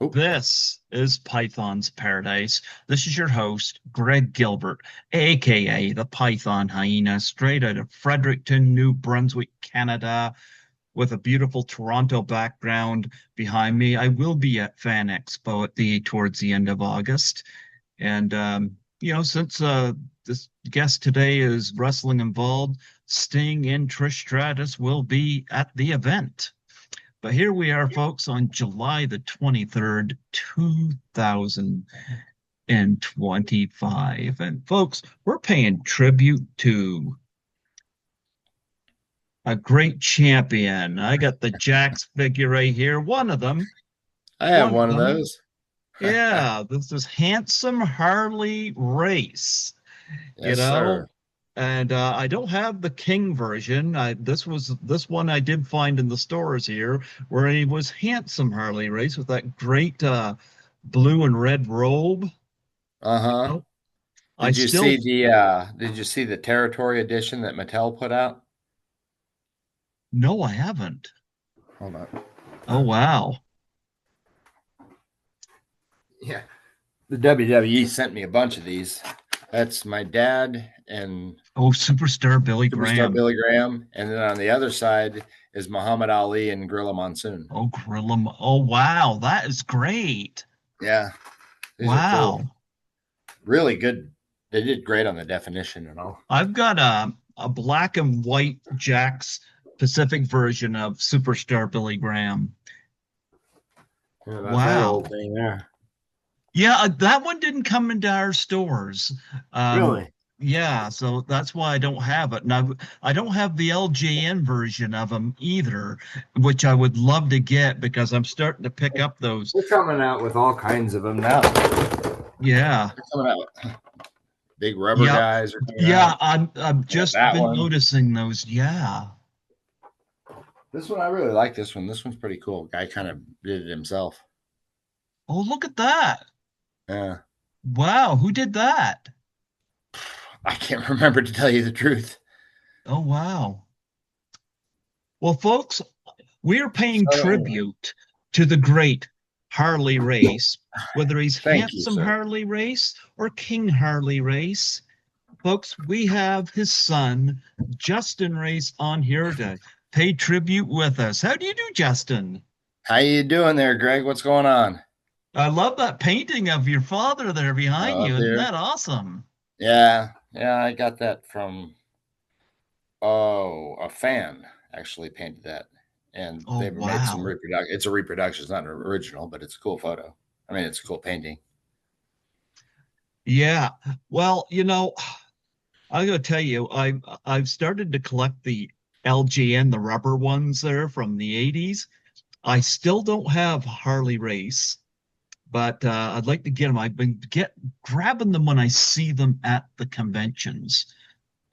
Oh, This is Python's Paradise. This is your host, Greg Gilbert, aka the Python Hyena, straight out of Fredericton, New Brunswick, Canada, with a beautiful Toronto background behind me. I will be at Fan Expo towards the end of August. And since this guest today is wrestling involved, Sting and Trish Stratus will be at the event. But here we are, folks, on July the 23rd, 2025. And folks, we're paying tribute to a great champion. I got the Jax figure right here. One of them. I have One of one of them. those. Yeah, this is Handsome Harley Race, you Yes, know. sir. And I don't have the King version. This one I did find in the stores here, where he was handsome Harley Race with that great blue and red robe. Uh-huh. Oh, I still Did you see the territory edition that Mattel put out? no, I haven't. Hold Oh on. wow. Yeah. The WWE sent me a bunch of these. That's my dad and Oh, Superstar Billy Superstar Graham. Billy Graham. And then on the other side is Muhammad Ali and Gorilla Monsoon. Oh, Gorilla. Oh wow, that is great. Yeah, these are cool. Wow. Really good. They did great on the definition and all. I've got a black and white Jack's Pacific version of Superstar Billy Graham. Yeah, that's that Wow. old thing there. Yeah, that one didn't come into our stores. Um, Really? yeah, so that's why I don't have it. And I don't have the LJN version of them either, which I would love to get because I'm starting to pick up those. They're coming out with all kinds of them now. Yeah. They're coming out with big rubber Yep. guys are coming Yeah, out. I've Yeah, just that been one. noticing those. Yeah. This one I really like this one. This one's pretty cool. Guy kind of did it himself. Oh, look at that. Yeah. Wow, who did that? I can't remember to tell you the truth. Oh, wow. Well, folks, we are paying So tribute to the great Harley Race, whether he's thank you, handsome sir. Harley Race or King Harley Race. Folks, we have his son, Justin Race, on here to pay tribute with us. How do you do, Justin? How you doing there, Greg? What's going on? I love that painting of your father there behind Oh, you. up Isn't there. that awesome? Yeah, I got that from a fan actually painted that. And Oh, they've made some wow. reproduction. It's a reproduction, it's not an original, but it's a cool photo. I mean, it's a cool painting. Yeah. Well, I'm gonna tell you, I've started to collect the LGN, the rubber ones there from the 80s. I still don't have Harley Race, but I'd like to get them. I've been grabbing them when I see them at the conventions.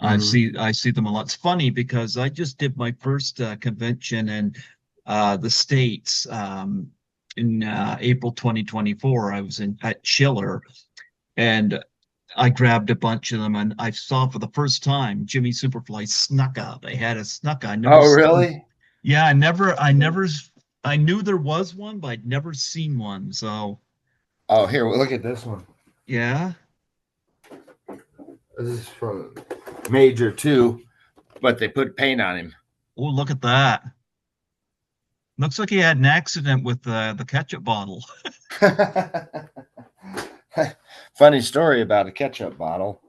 Mm-hmm. I see them a lot. It's funny because I just did my first convention in the States in April 2024. I was in at Schiller, and I grabbed a bunch of them, and I saw for the first time Jimmy Superfly Snuka. They had a Snuka. I never Oh, seen. really? Yeah, I knew there was one, but I'd never seen one. So Oh, here, well, look at this one. yeah. This is from Major 2, but they put paint on him. Oh, look at that. Looks like he had an accident with the ketchup bottle. Funny story about a ketchup bottle.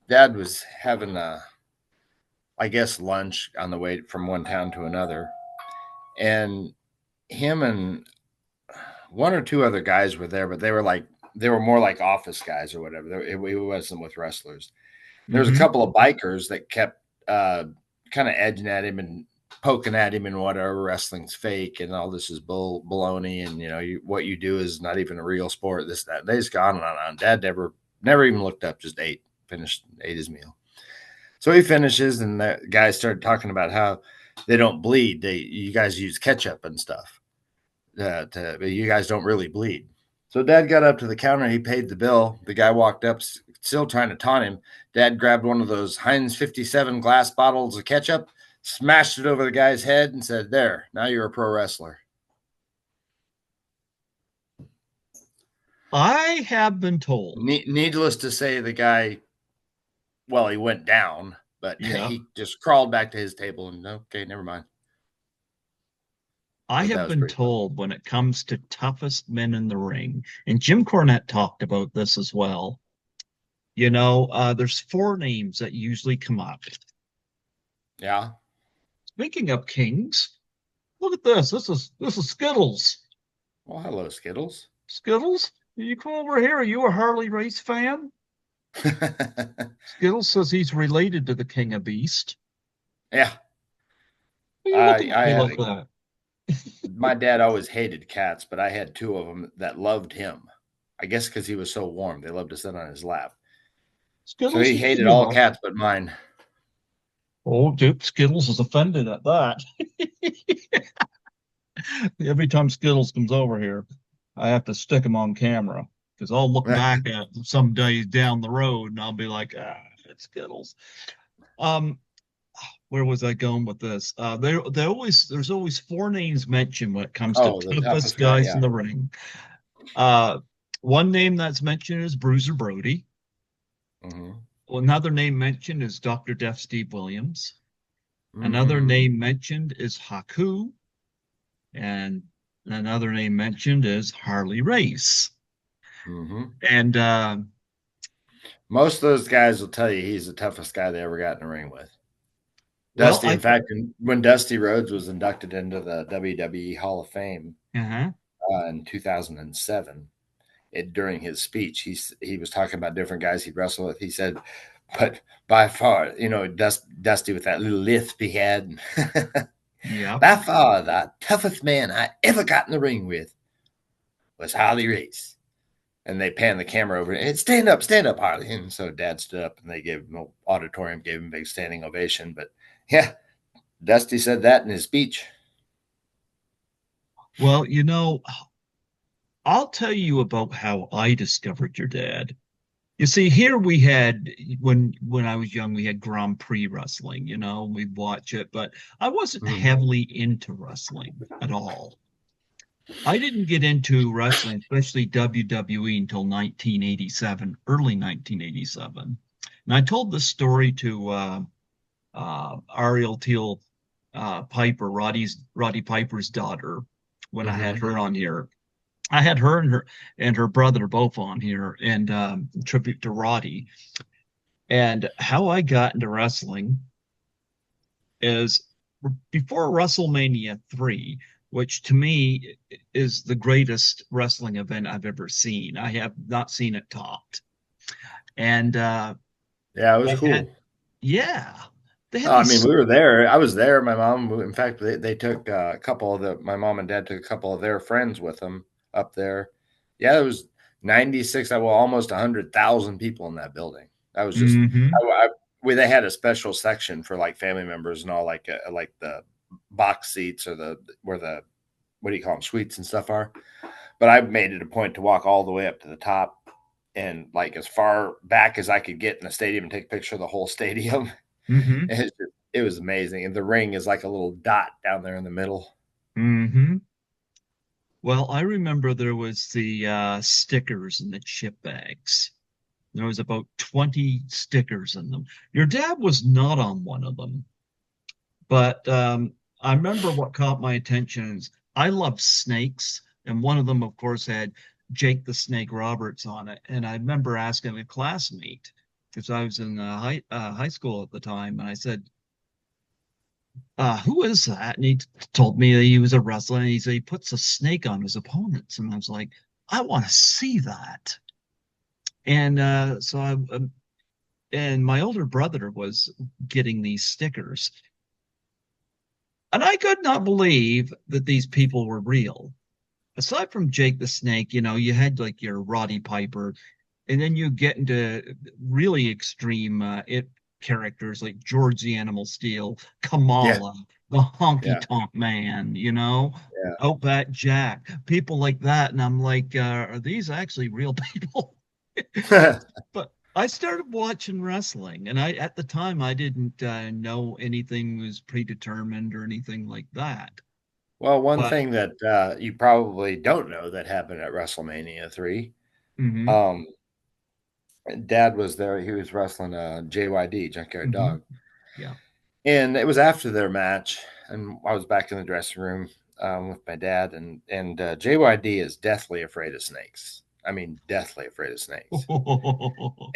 Dad was having I guess, lunch on the way from one town to another, and him and one or two other guys were there, but they were more like office guys or whatever. It wasn't with wrestlers. There was a Hmm. couple of bikers that kept kind of edging at him and poking at him and whatever wrestling's fake and all this is baloney and what you do is not even a real sport. This that they just gone on and on. Dad never even looked up, just ate his meal. So he finishes, and the guys started talking about how they don't bleed. You guys use ketchup and stuff. You guys don't really bleed. So Dad got up to the counter. He paid the bill. The guy walked up, still trying to taunt him. Dad grabbed one of those Heinz 57 glass bottles of ketchup, smashed it over the guy's head, and said, "There, now you're a pro wrestler." I have been told. Needless to say, the guy, well, he went down, but Yeah. he just crawled back to his table and okay, never mind. I But that have was been pretty funny. told when it comes to toughest men in the ring, and Jim Cornette talked about this as well. There's four names that usually come up. Yeah. Speaking of kings, look at this. This is Skittles. Well, hello, Skittles. Skittles, you come over here. Are you a Harley Race fan? Skittles says he's related to the King of Beast. Yeah. Why are you looking at me I like that? my dad always hated cats, but I had two of them that loved him. I guess because he was so warm, they loved to sit on his lap. So Skittles, he hated all cats but mine. oh, dude, Skittles is offended at that. Every time Skittles comes over here, I have to stick him on camera because I'll look back at some days down the road and I'll be like, it's Skittles. Um, where was I going with this? There's always four names mentioned when it comes to Oh, the toughest toughest guy. guys in Yeah. the ring. Uh, One name that's mentioned is Bruiser Brody. Hmm. Another name mentioned is Dr. Death Steve Williams. Another Hmm. name mentioned is Haku, and another name mentioned is Harley Race. Hmm. And Most of those guys will tell you he's the toughest guy they ever got in the ring with. well, Dusty, in fact, when Dusty Rhodes was inducted into the WWE Hall of Fame uh-huh. in 2007, during his speech, he was talking about different guys he'd wrestled with. He said, but by far, Dusty with that little lisp he had, Yep. by far the toughest man I ever got in the ring with was Harley Race. And they panned the camera over and stand up, Harley. And so Dad stood up and they gave him an auditorium, gave him a big standing ovation. But yeah, Dusty said that in his speech. Well, I'll tell you about how I discovered your dad. You see, here we had when I was young, we had Grand Prix wrestling, we'd watch it, but I wasn't Mhm. heavily into wrestling at all. I didn't get into wrestling, especially WWE, until 1987, early 1987. And I told this story to Ariel Teal Roddy Piper's daughter, when I had Mhm. her on here. I had her and her brother both on here, and tribute to Roddy. And how I got into wrestling is before WrestleMania 3, which to me is the greatest wrestling event I've ever seen. I have not seen it topped. And Yeah, it was they had, cool. yeah, they had Oh, I mean, these. we were there. I was there. My mom, in fact, they took a couple of my mom and dad took a couple of their friends with them up there. Yeah, it was 96, well, almost 100,000 people in that building. That was just, Hmm. they had a special section for like family members and all, like the box seats or where the, what do you call them, suites and stuff are. But I made it a point to walk all the way up to the top and like as far back as I could get in the stadium and take a picture of the whole stadium. Hmm. It was amazing. And the ring is like a little dot down there in the middle. Hmm. Well, I remember there was the stickers in the chip bags. There was about 20 stickers in them. Your dad was not on one of them, but I remember what caught my attention is I love snakes, and one of them, of course, had Jake the Snake Roberts on it. And I remember asking a classmate, because I was in high school at the time, and I said, who is that? And he told me that he was a wrestler, and he said he puts a snake on his opponents. And I was like, I want to see that. And and my older brother was getting these stickers. And I could not believe that these people were real. Aside from Jake the Snake, you had like your Roddy Piper, and then you get into really extreme characters like George the Animal Steel, Yeah. Kamala, the Honky Yeah. Tonk Man, Yeah. Outback Jack, people like that. And I'm like, are these actually real people? But I started watching wrestling, and at the time I didn't know anything was predetermined or anything like that. Well, one But thing that you probably don't know that happened at WrestleMania 3. Mm-hmm. Um, Dad was there. He was wrestling JYD, Junkyard Mm-hmm. Dog. Yeah. And it was after their match, and I was back in the dressing room with my dad, and JYD is deathly afraid of snakes. I mean, deathly afraid of snakes.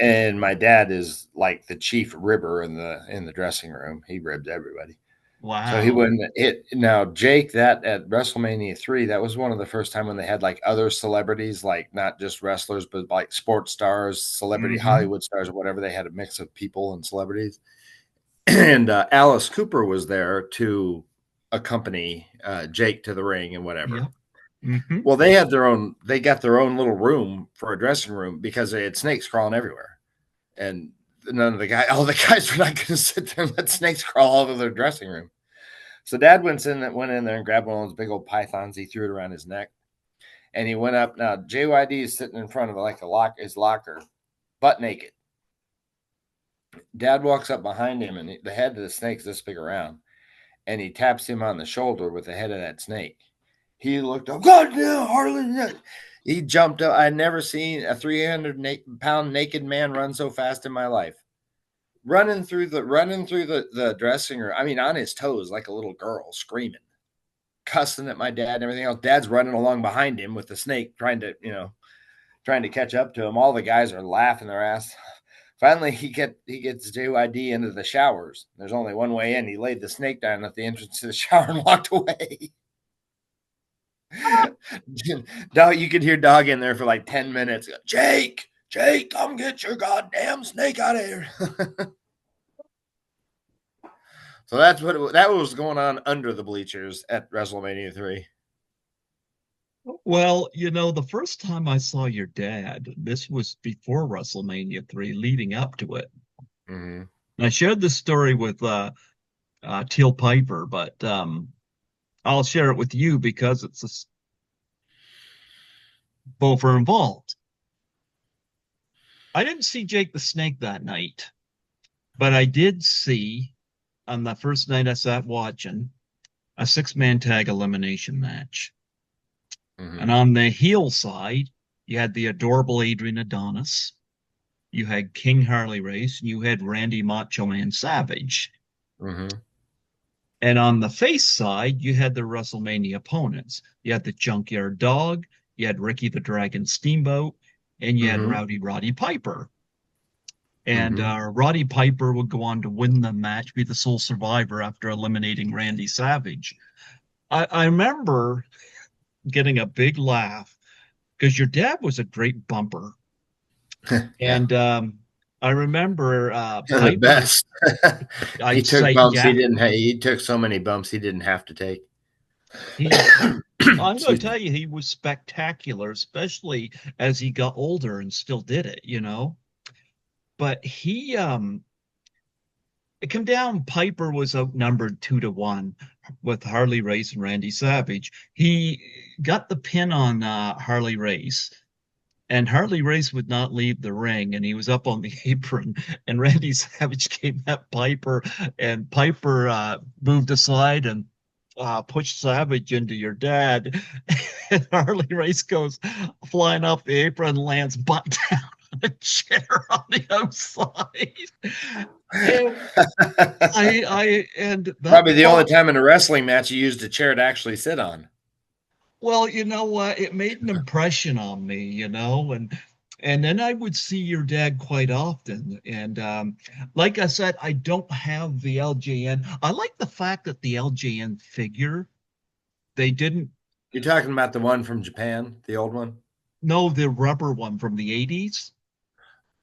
And my dad is like the chief ribber in the dressing room. He ribbed everybody. So he Wow. wouldn't hit. Now Jake, that at WrestleMania 3, that was one of the first time when they had like other celebrities, like not just wrestlers, but like sports stars, celebrity Mm-hmm. Hollywood stars, or whatever. They had a mix of people and celebrities, and Alice Cooper was there to accompany Jake to the ring and whatever. Yep. Mm-hmm. Well, they had their own. They got their own little room for a dressing room because they had snakes crawling everywhere, and none of the guys, all the guys were not going to sit there and let snakes crawl all over their dressing room. So Dad went in there and grabbed one of those big old pythons. He threw it around his neck, and he went up. Now JYD is sitting in front of like his locker, butt naked. Dad walks up behind him, and the head of the snake's this big around, and he taps him on the shoulder with the head of that snake. He looked up, God damn, Harley. He jumped up. I'd never seen a 300-pound naked man run so fast in my life. Running through the dressing room. I mean, on his toes like a little girl, screaming, cussing at my dad and everything else. Dad's running along behind him with the snake, trying to catch up to him. All the guys are laughing their ass. Finally, he gets JYD into the showers. There's only one way in. He laid the snake down at the entrance to the shower and walked away. Dog, you could hear Dog in there for like 10 minutes. Jake, come get your goddamn snake out of here. So that was going on under the bleachers at WrestleMania 3. Well, the first time I saw your dad, this was before WrestleMania 3, leading up to it. Mm-hmm. And I shared this story with Teal Piper, but I'll share it with you because both are involved. I didn't see Jake the Snake that night, but I did see on the first night I sat watching a six-man tag elimination match. And Mm-hmm. on the heel side, you had the adorable Adrian Adonis, you had King Harley Race, and you had Randy Macho Man Savage. Mm-hmm. And on the face side, you had the WrestleMania opponents. You had the Junkyard Dog, you had Ricky the Dragon Steamboat, and you had Mm-hmm. Roddy Piper. And Mm-hmm. Roddy Piper would go on to win the match, be the sole survivor after eliminating Randy Savage. I remember getting a big laugh because your dad was a great bumper. Yeah. And I remember The Piper, best. I'd say, yeah, He took so many bumps he didn't have to take. he, I'm going to Excuse me. tell you, he was spectacular, especially as he got older and still did it. But it came down, Piper was outnumbered 2-1 with Harley Race and Randy Savage. He got the pin on Harley Race. And Harley Race would not leave the ring, and he was up on the apron. And Randy Savage came at Piper, and Piper moved aside and pushed Savage into your dad. And Harley Race goes flying off the apron and lands butt down on a chair on the outside. And and that Probably the only part, time in a wrestling match you used a chair to actually sit on. well, you know what? It made an impression on me, and then I would see your dad quite often. And like I said, I don't have the LJN. I like the fact that the LJN figure, they didn't You're talking about the one from Japan, the old one? know the rubber one from the 80s.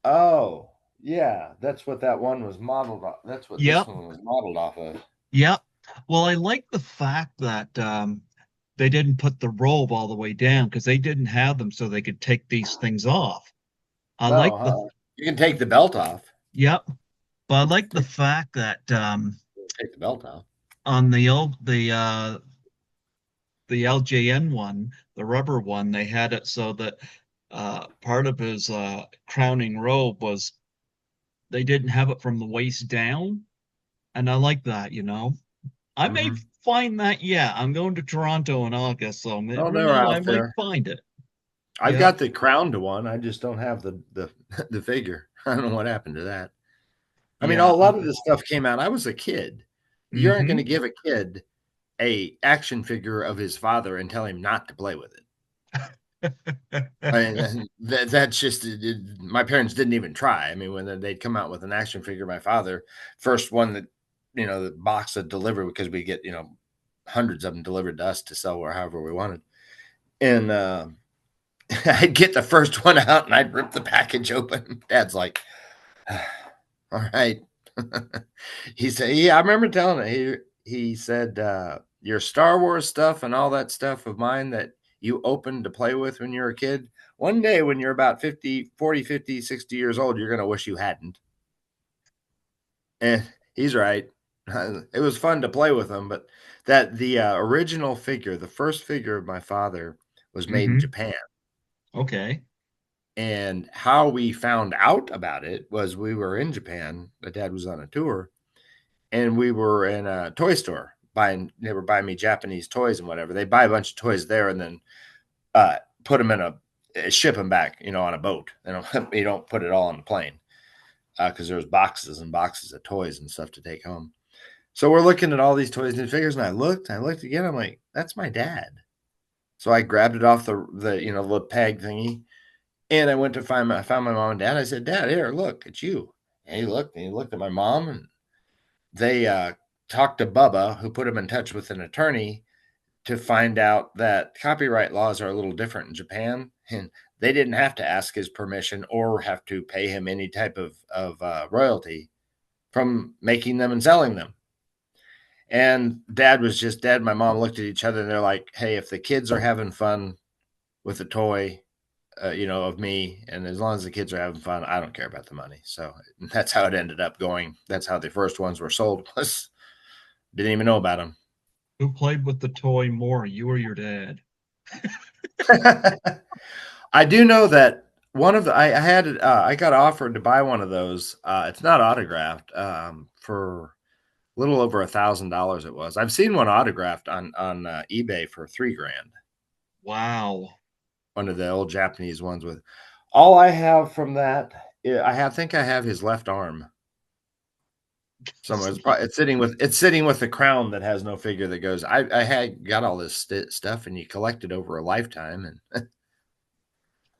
Oh, yeah. That's what that one was modeled off. That's what this Yep. one was modeled off of. Yep. Well, I like the fact that they didn't put the robe all the way down because they didn't have them so they could take these things off. I No, like the, huh? You can take the belt off. yep. But I like the fact that Take the belt off. on the LJN one, the rubber one, they had it so that part of his crowning robe was they didn't have it from the waist down, and I like that. I may Mm-hmm. find that. Yeah, I'm going to Toronto in August, so Oh, never they were know. I out might there. find it. I've Yep. got the crowned one. I just don't have the the figure. I don't know what happened to that. I mean, a Yeah. lot of this stuff came out. I was a kid. You aren't going to Mm-hmm. give a kid a action figure of his father and tell him not to play with it. I mean, that's just my parents didn't even try. I mean, when they'd come out with an action figure, my father, first one that the box that delivered because we get hundreds of them delivered to us to sell or however we wanted, and I'd get the first one out and I'd rip the package open. Dad's like, "All right." He said, "Yeah, I remember telling it." He said, "Your Star Wars stuff and all that stuff of mine that you opened to play with when you were a kid. One day when you're about 50, 40, 50, 60 years old, you're going to wish you hadn't." And he's right. It was fun to play with them, but that the original figure, the first figure of my father, was made in Mm-hmm. Japan. Okay. And how we found out about it was we were in Japan. My dad was on a tour, and we were in a toy store buying. They were buying me Japanese toys and whatever. They buy a bunch of toys there and then put them in ship them back, on a boat. You don't put it all on the plane because there's boxes and boxes of toys and stuff to take home. So we're looking at all these toys and figures, and I looked again. I'm like, that's my dad. So I grabbed it off the little peg thingy, and I went to I found my mom and dad. I said, "Dad, here, look, it's you." And he looked at my mom, and they talked to Bubba, who put him in touch with an attorney to find out that copyright laws are a little different in Japan, and they didn't have to ask his permission or have to pay him any type of royalty from making them and selling them. And dad and my mom looked at each other and they're like, "Hey, if the kids are having fun with a toy, of me, and as long as the kids are having fun, I don't care about the money." So that's how it ended up going. That's how the first ones were sold. Didn't even know about Who played with the toy more, you or your dad? them. I do know that one of the I got offered to buy one of those. It's not autographed for a little over $1,000. It was. I've seen one autographed on eBay for 3 grand. Wow. One of the old Japanese ones with. All I have from that, think I have his left arm somewhere. It's sitting with the crown that has no figure that goes. I had got all this stuff, and you collect it over a lifetime, and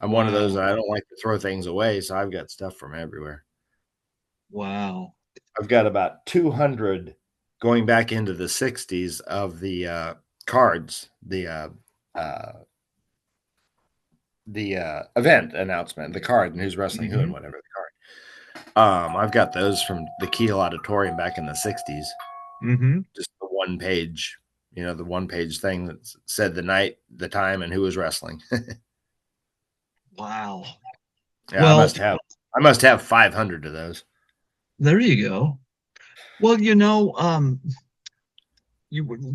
I'm one of those Wow. that I don't like to throw things away, so I've got stuff from everywhere. Wow. I've got about 200 going back into the 60s of the cards, uh, the event announcement, the card, and who's wrestling who and Mm-hmm. whatever the card. I've got those from the Kiel Auditorium back in the 60s. Mm-hmm. Just the one page, the one page thing that said the night, the time, and who was wrestling. Wow. Yeah, Well, I must have 500 of those. there you go. Well, you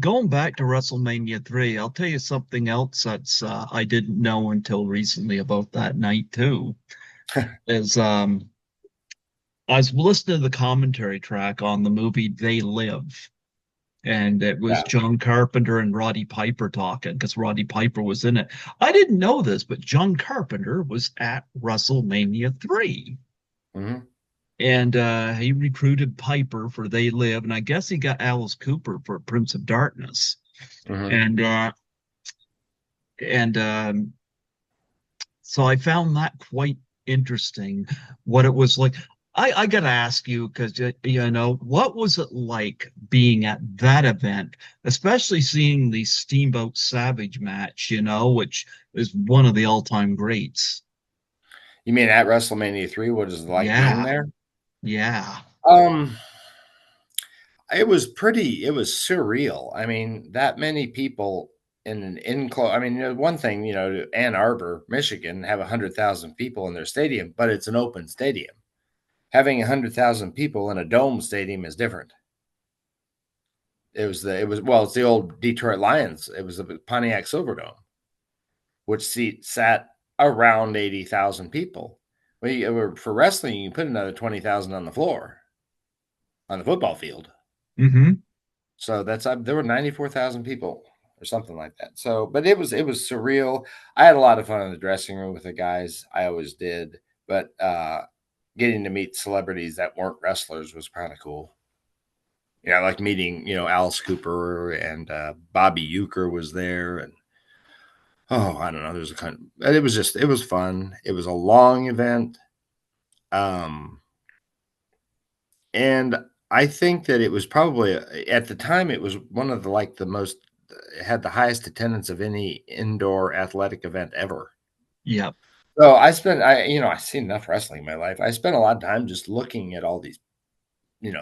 going back to WrestleMania 3, I'll tell you something else that's I didn't know until recently about that night too. Is I was listening to the commentary track on the movie They Live, and it was Yeah. John Carpenter and Roddy Piper talking because Roddy Piper was in it. I didn't know this, but John Carpenter was at WrestleMania 3. Mm-hmm. And he recruited Piper for They Live, and I guess he got Alice Cooper for Prince of Darkness. Mm-hmm. And and so I found that quite interesting, what it was like. I got to ask you because what was it like being at that event, especially seeing the Steamboat Savage match, which is one of the all-time greats. You mean at WrestleMania 3? What is it like being Yeah, there? yeah. Um, it was surreal. I mean, that many people in an enclosed. I mean, one thing, Ann Arbor, Michigan, have 100,000 people in their stadium, but it's an open stadium. Having 100,000 people in a dome stadium is different. It's the old Detroit Lions. It was the Pontiac Silverdome, which sat around 80,000 people. For wrestling, you can put another 20,000 on the floor on the football field. Hmm. So there were 94,000 people or something like that. So, but it was surreal. I had a lot of fun in the dressing room with the guys. I always did, but getting to meet celebrities that weren't wrestlers was kind of cool. Yeah, like meeting Alice Cooper and Bobby Euchre was there, and I don't know. There's a kind. It was fun. It was a long event, um, and I think that it was probably at the time it was one of the most it had the highest attendance of any indoor athletic event ever. Yep. So I've seen enough wrestling in my life. I spent a lot of time just looking at all these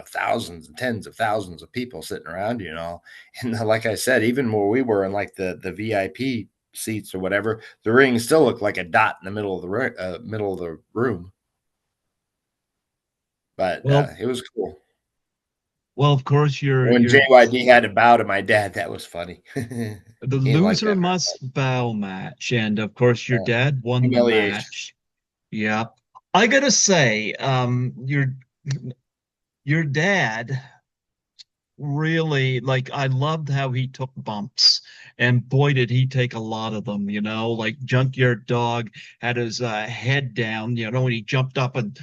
thousands and tens of thousands of people sitting around, and like I said, even where we were in like the VIP seats or whatever, the ring still looked like a dot in the middle of the room. But Well, it was cool. well, of course, When you're JYD had to bow to my dad, that was funny. He the didn't like loser that must bow match, and of course, your very dad won the humiliation. match. Yep. I gotta say, your dad really like I loved how he took bumps, and boy did he take a lot of them, like Junkyard Dog had his head down, when he jumped up and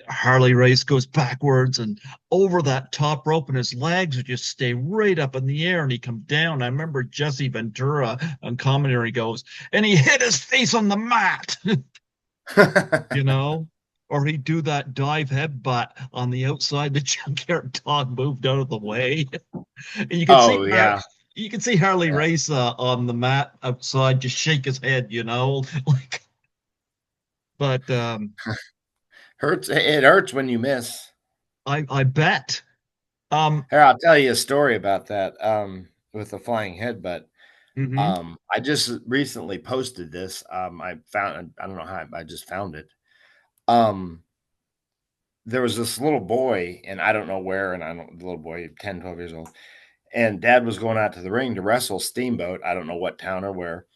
Harley Race goes backwards and over that top rope, and his legs would just stay right up in the air, and he comes down. I remember Jesse Ventura on commentary goes, and he hit his face on the mat, you know, or he'd do that dive headbutt on the outside. The Junkyard Dog moved out of the way, and Oh yeah, you can see Harley yeah. Race on the mat outside just shake his head, like. But Hurts. It hurts when you miss. I bet. Um, Here, I'll tell you a story about that with the flying headbutt. mhm. I just recently posted this. I don't know how I just found it. Um, there was this little boy, and I don't know where, and I don't, the little boy, 10, 12 years old, and dad was going out to the ring to wrestle Steamboat. I don't know what town or where.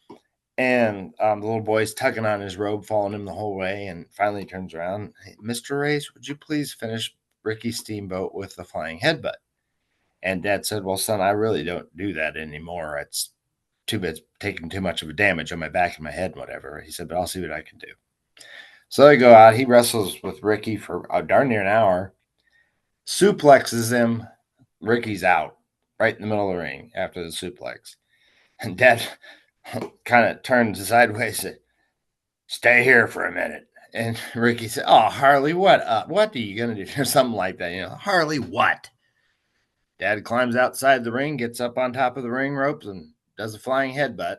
And the little boy's tugging on his robe, following him the whole way. And finally he turns around, "Hey, Mr. Race, would you please finish Ricky Steamboat with the flying headbutt?" And dad said, "Well, son, I really don't do that anymore. It's too bad, taking too much of a damage on my back and my head, and whatever." He said, "But I'll see what I can do." So they go out. He wrestles with Ricky for darn near an hour, suplexes him. Ricky's out right in the middle of the ring after the suplex. And dad kind of turns sideways and said, "Stay here for a minute." And Ricky said, "Oh, Harley, what up? What are you going to do?" Or something like that. Harley, what? Dad climbs outside the ring, gets up on top of the ring ropes, and does a flying headbutt.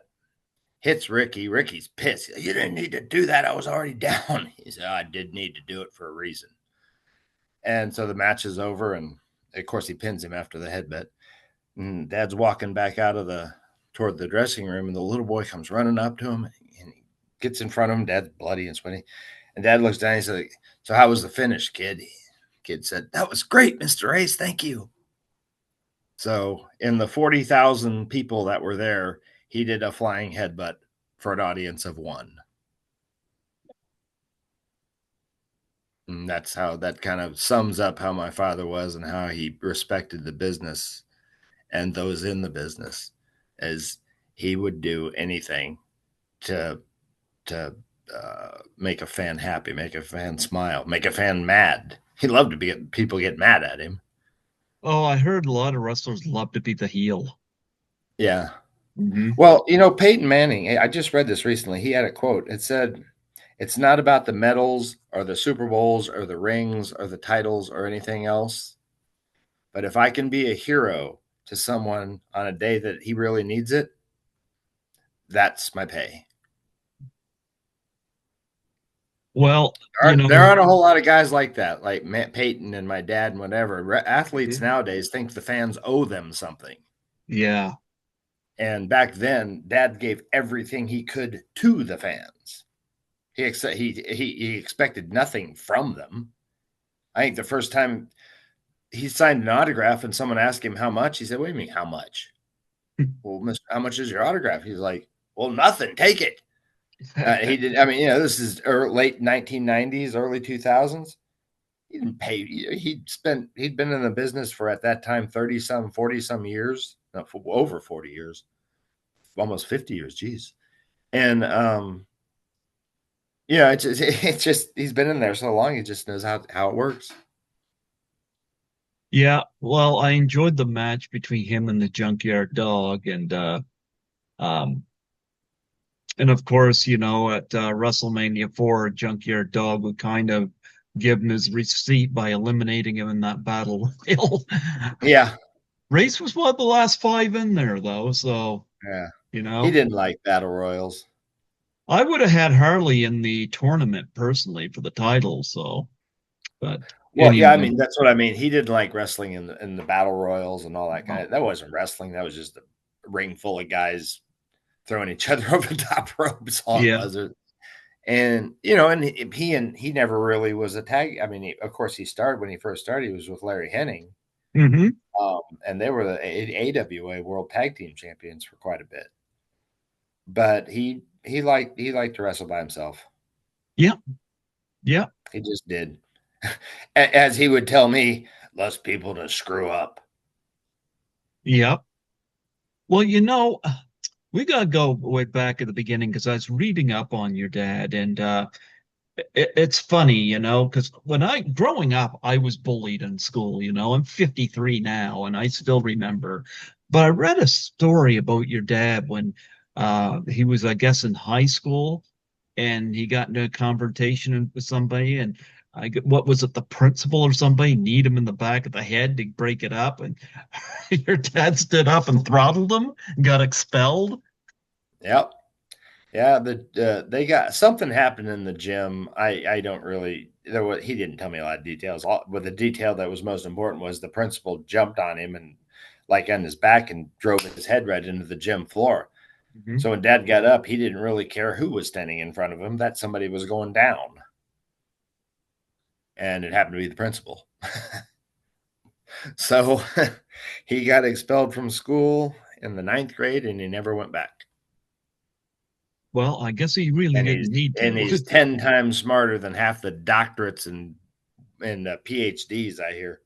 Hits Ricky. Ricky's pissed. "You didn't need to do that. I was already down." He said, "I did need to do it for a reason." And so the match is over, and of course he pins him after the headbutt. And Dad's walking back out of the toward the dressing room, and the little boy comes running up to him, and he gets in front of him. Dad's bloody and sweaty, and Dad looks down. And he said, "So how was the finish, kid?" Kid said, "That was great, Mr. Ace. Thank you." So in the 40,000 people that were there, he did a flying headbutt for an audience of one. And that's how that kind of sums up how my father was and how he respected the business and those in the business, as he would do anything to make a fan happy, make a fan smile, make a fan mad. He loved to be people get mad at him. Oh, I heard a lot of wrestlers love to be the heel. Yeah. Hmm. Well, Peyton Manning, I just read this recently. He had a quote. It said, "It's not about the medals or the Super Bowls or the rings or the titles or anything else. But if I can be a hero to someone on a day that he really needs it, that's my pay." Well, There aren't a whole lot of guys like that, like Matt Peyton and my dad and whatever. Athletes nowadays think the fans owe them something. yeah. And back then, Dad gave everything he could to the fans. He expected nothing from them. I think the first time he signed an autograph and someone asked him how much, he said, "What do you mean, how much?" "Well, Mister, how much is your autograph?" He's like, "Well, nothing. Take it." He did. I mean, this is late 1990s, early 2000s. he didn't pay. He'd been in the business for at that time 30 some, 40 some years, no, over 40 years, almost 50 years. Geez. And, it's just, he's been in there so long. He just knows how it works. Yeah, well, I enjoyed the match between him and the Junkyard Dog, um, and of course, at WrestleMania 4, Junkyard Dog would kind of give him his receipt by eliminating him in that battle royal. Yeah. Race was one of the last five in there, though, so Yeah. you He know, didn't like battle royals. I would have had Harley in the tournament personally for the title. So, but Well, yeah, I anyway, mean, that's what I mean. He didn't like wrestling in the battle royals and all that kind of. That wasn't wrestling. That was just a ring full of guys throwing each other over the top ropes. All it yeah. was. And he never really was a tag. I mean, of course, he started when he first started. He was with Larry Henning, Hmm. and they were the AWA World Tag Team Champions for quite a bit. But he liked to wrestle by himself. Yeah. Yeah. He just did. As he would tell me, less people to screw up. Yeah. Well, we gotta go way back at the beginning because I was reading up on your dad, and it's funny, because when I growing up, I was bullied in school. I'm 53 now, and I still remember. But I read a story about your dad when he was, I guess, in high school, and he got into a confrontation with somebody, and what was it, the principal or somebody, need him in the back of the head to break it up, and your dad stood up and throttled him, and got expelled. Yep. Yeah, they got something happened in the gym. I don't really he didn't tell me a lot of details. But the detail that was most important was the principal jumped on him and like on his back and drove his head right into the gym floor. Mhm. So when Dad got up, he didn't really care who was standing in front of him. That somebody was going down, and it happened to be the principal. So he got expelled from school in the ninth grade, and he never went back. Well, I guess he really And didn't he's need and to. he's 10 times smarter than half the doctorates and PhDs I hear.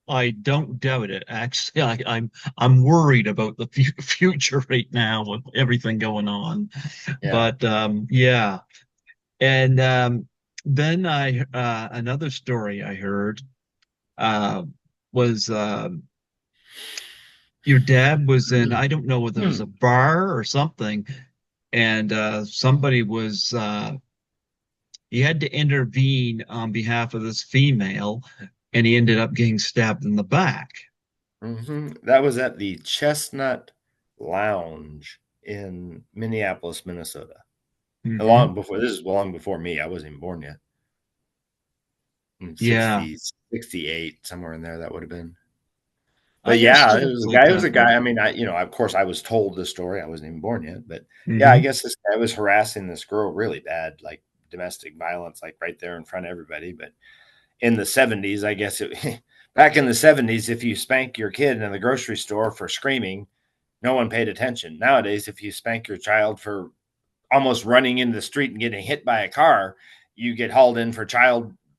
I don't doubt it. Actually, I'm worried about the future right now with everything going on. Yeah. But yeah, and then I another story I heard uh, was your dad was in, I don't know whether it was a bar or something, and somebody was he had to intervene on behalf of this female, and he ended up getting stabbed in the back. That was at the Chestnut Lounge in Minneapolis, Minnesota. Hmm. Long before this is long before me. I wasn't even born yet. In Yeah, 60, 68, somewhere in there that would have been. I But guess yeah, it stuff was a like guy. It was that. a guy. I mean, of course, I was told this story. I wasn't even born yet, but yeah, I Hmm. guess this guy was harassing this girl really bad, like domestic violence, like right there in front of everybody. But in the 70s, I guess back in the 70s, if you spank your kid in the grocery store for screaming, no one paid attention. Nowadays, if you spank your child for almost running into the street and getting hit by a car, you get hauled in for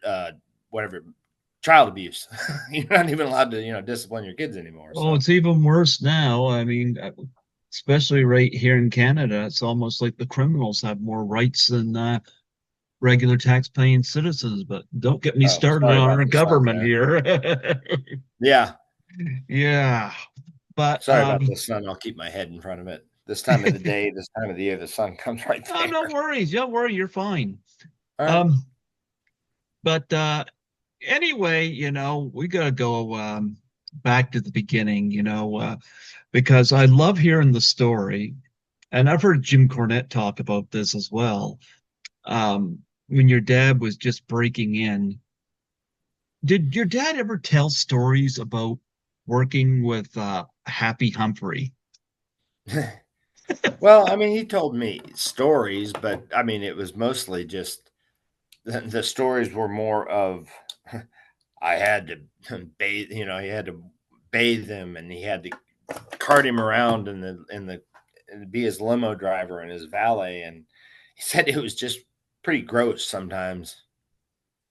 uh, whatever, child abuse. You're not even allowed to, discipline your kids anymore. Oh, So, it's even worse now. I mean, especially right here in Canada, it's almost like the criminals have more rights than regular tax-paying citizens. But don't get me oh, started sorry on about our the sun government there. here. Yeah, Yeah, but sorry about the sun. I'll keep my head in front of it. This time of the day, this time of the year, the sun comes right oh, there. no worries. Don't worry, you're fine. All right. Um, but anyway, we gotta go back to the beginning, because I love hearing the story, and I've heard Jim Cornette talk about this as well. When your dad was just breaking in, did your dad ever tell stories about working with Happy Humphrey? Well, I mean, he told me stories, but I mean, it was mostly just the stories were more of I had to bathe, he had to bathe him and he had to cart him around in the and be his limo driver and his valet. And he said it was just pretty gross sometimes.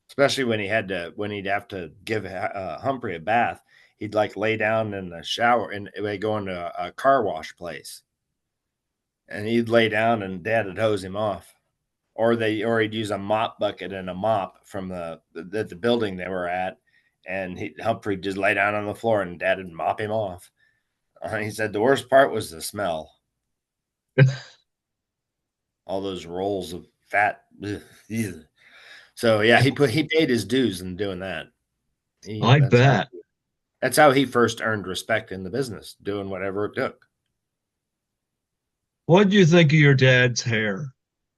especially when he'd have to give Humphrey a bath. He'd like lay down in the shower and they go into a car wash place, and he'd lay down and Dad would hose him off, or he'd use a mop bucket and a mop from the building they were at, and Humphrey just lay down on the floor and Dad would mop him off. He said the worst part was the smell, all those rolls of fat. Ugh. So yeah, he paid his dues in doing that. He I bet. that's how he first earned respect in the business, doing whatever it took. What do you think of your dad's hair?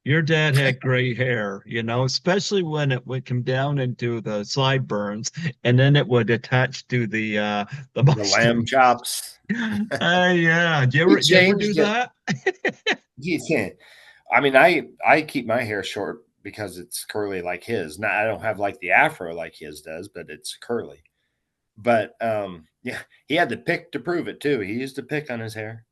Your dad had gray hair, especially when it would come down into the sideburns and then it would attach to the The lamb mustache. chops. Yeah. Do He you ever do changed it. that? He can't. I mean, I keep my hair short because it's curly like his. Now I don't have like the afro like his does, but it's curly. But yeah, he had the pick to prove it too. He used to pick on his hair.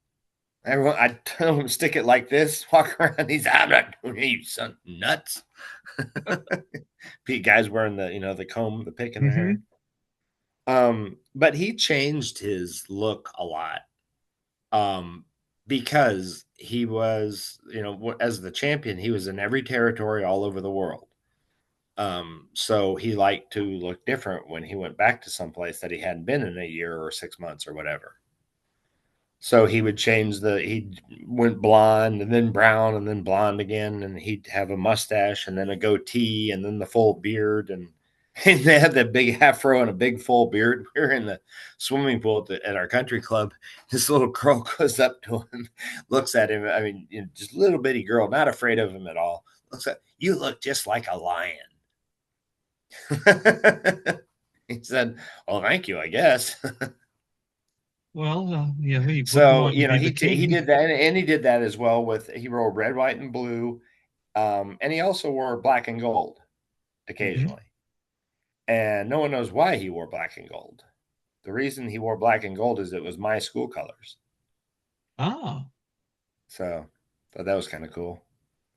Everyone, I tell him stick it like this, walk around. He's I'm not doing it, you son nuts. Pete guys wearing the comb, the pick in their Hmm. hair. But he changed his look a lot. Um, because he was, as the champion, he was in every territory all over the world. So he liked to look different when he went back to someplace that he hadn't been in a year or 6 months or whatever. So he would he went blonde and then brown and then blonde again, and he'd have a mustache and then a goatee and then the full beard and they had that big afro and a big full beard. We were in the swimming pool at our country club. This little girl goes up to him, looks at him. I mean, just a little bitty girl, not afraid of him at all. Looks at you, look just like a lion. He said, "Well, thank you, I guess." Well, yeah, he wouldn't So want to be the he king. did that, and he did that as well with he wore red, white, and blue, and he also wore black and gold Hmm. occasionally. And no one knows why he wore black and gold. The reason he wore black and gold is it was my school colors. Ah, So thought that was kind of cool.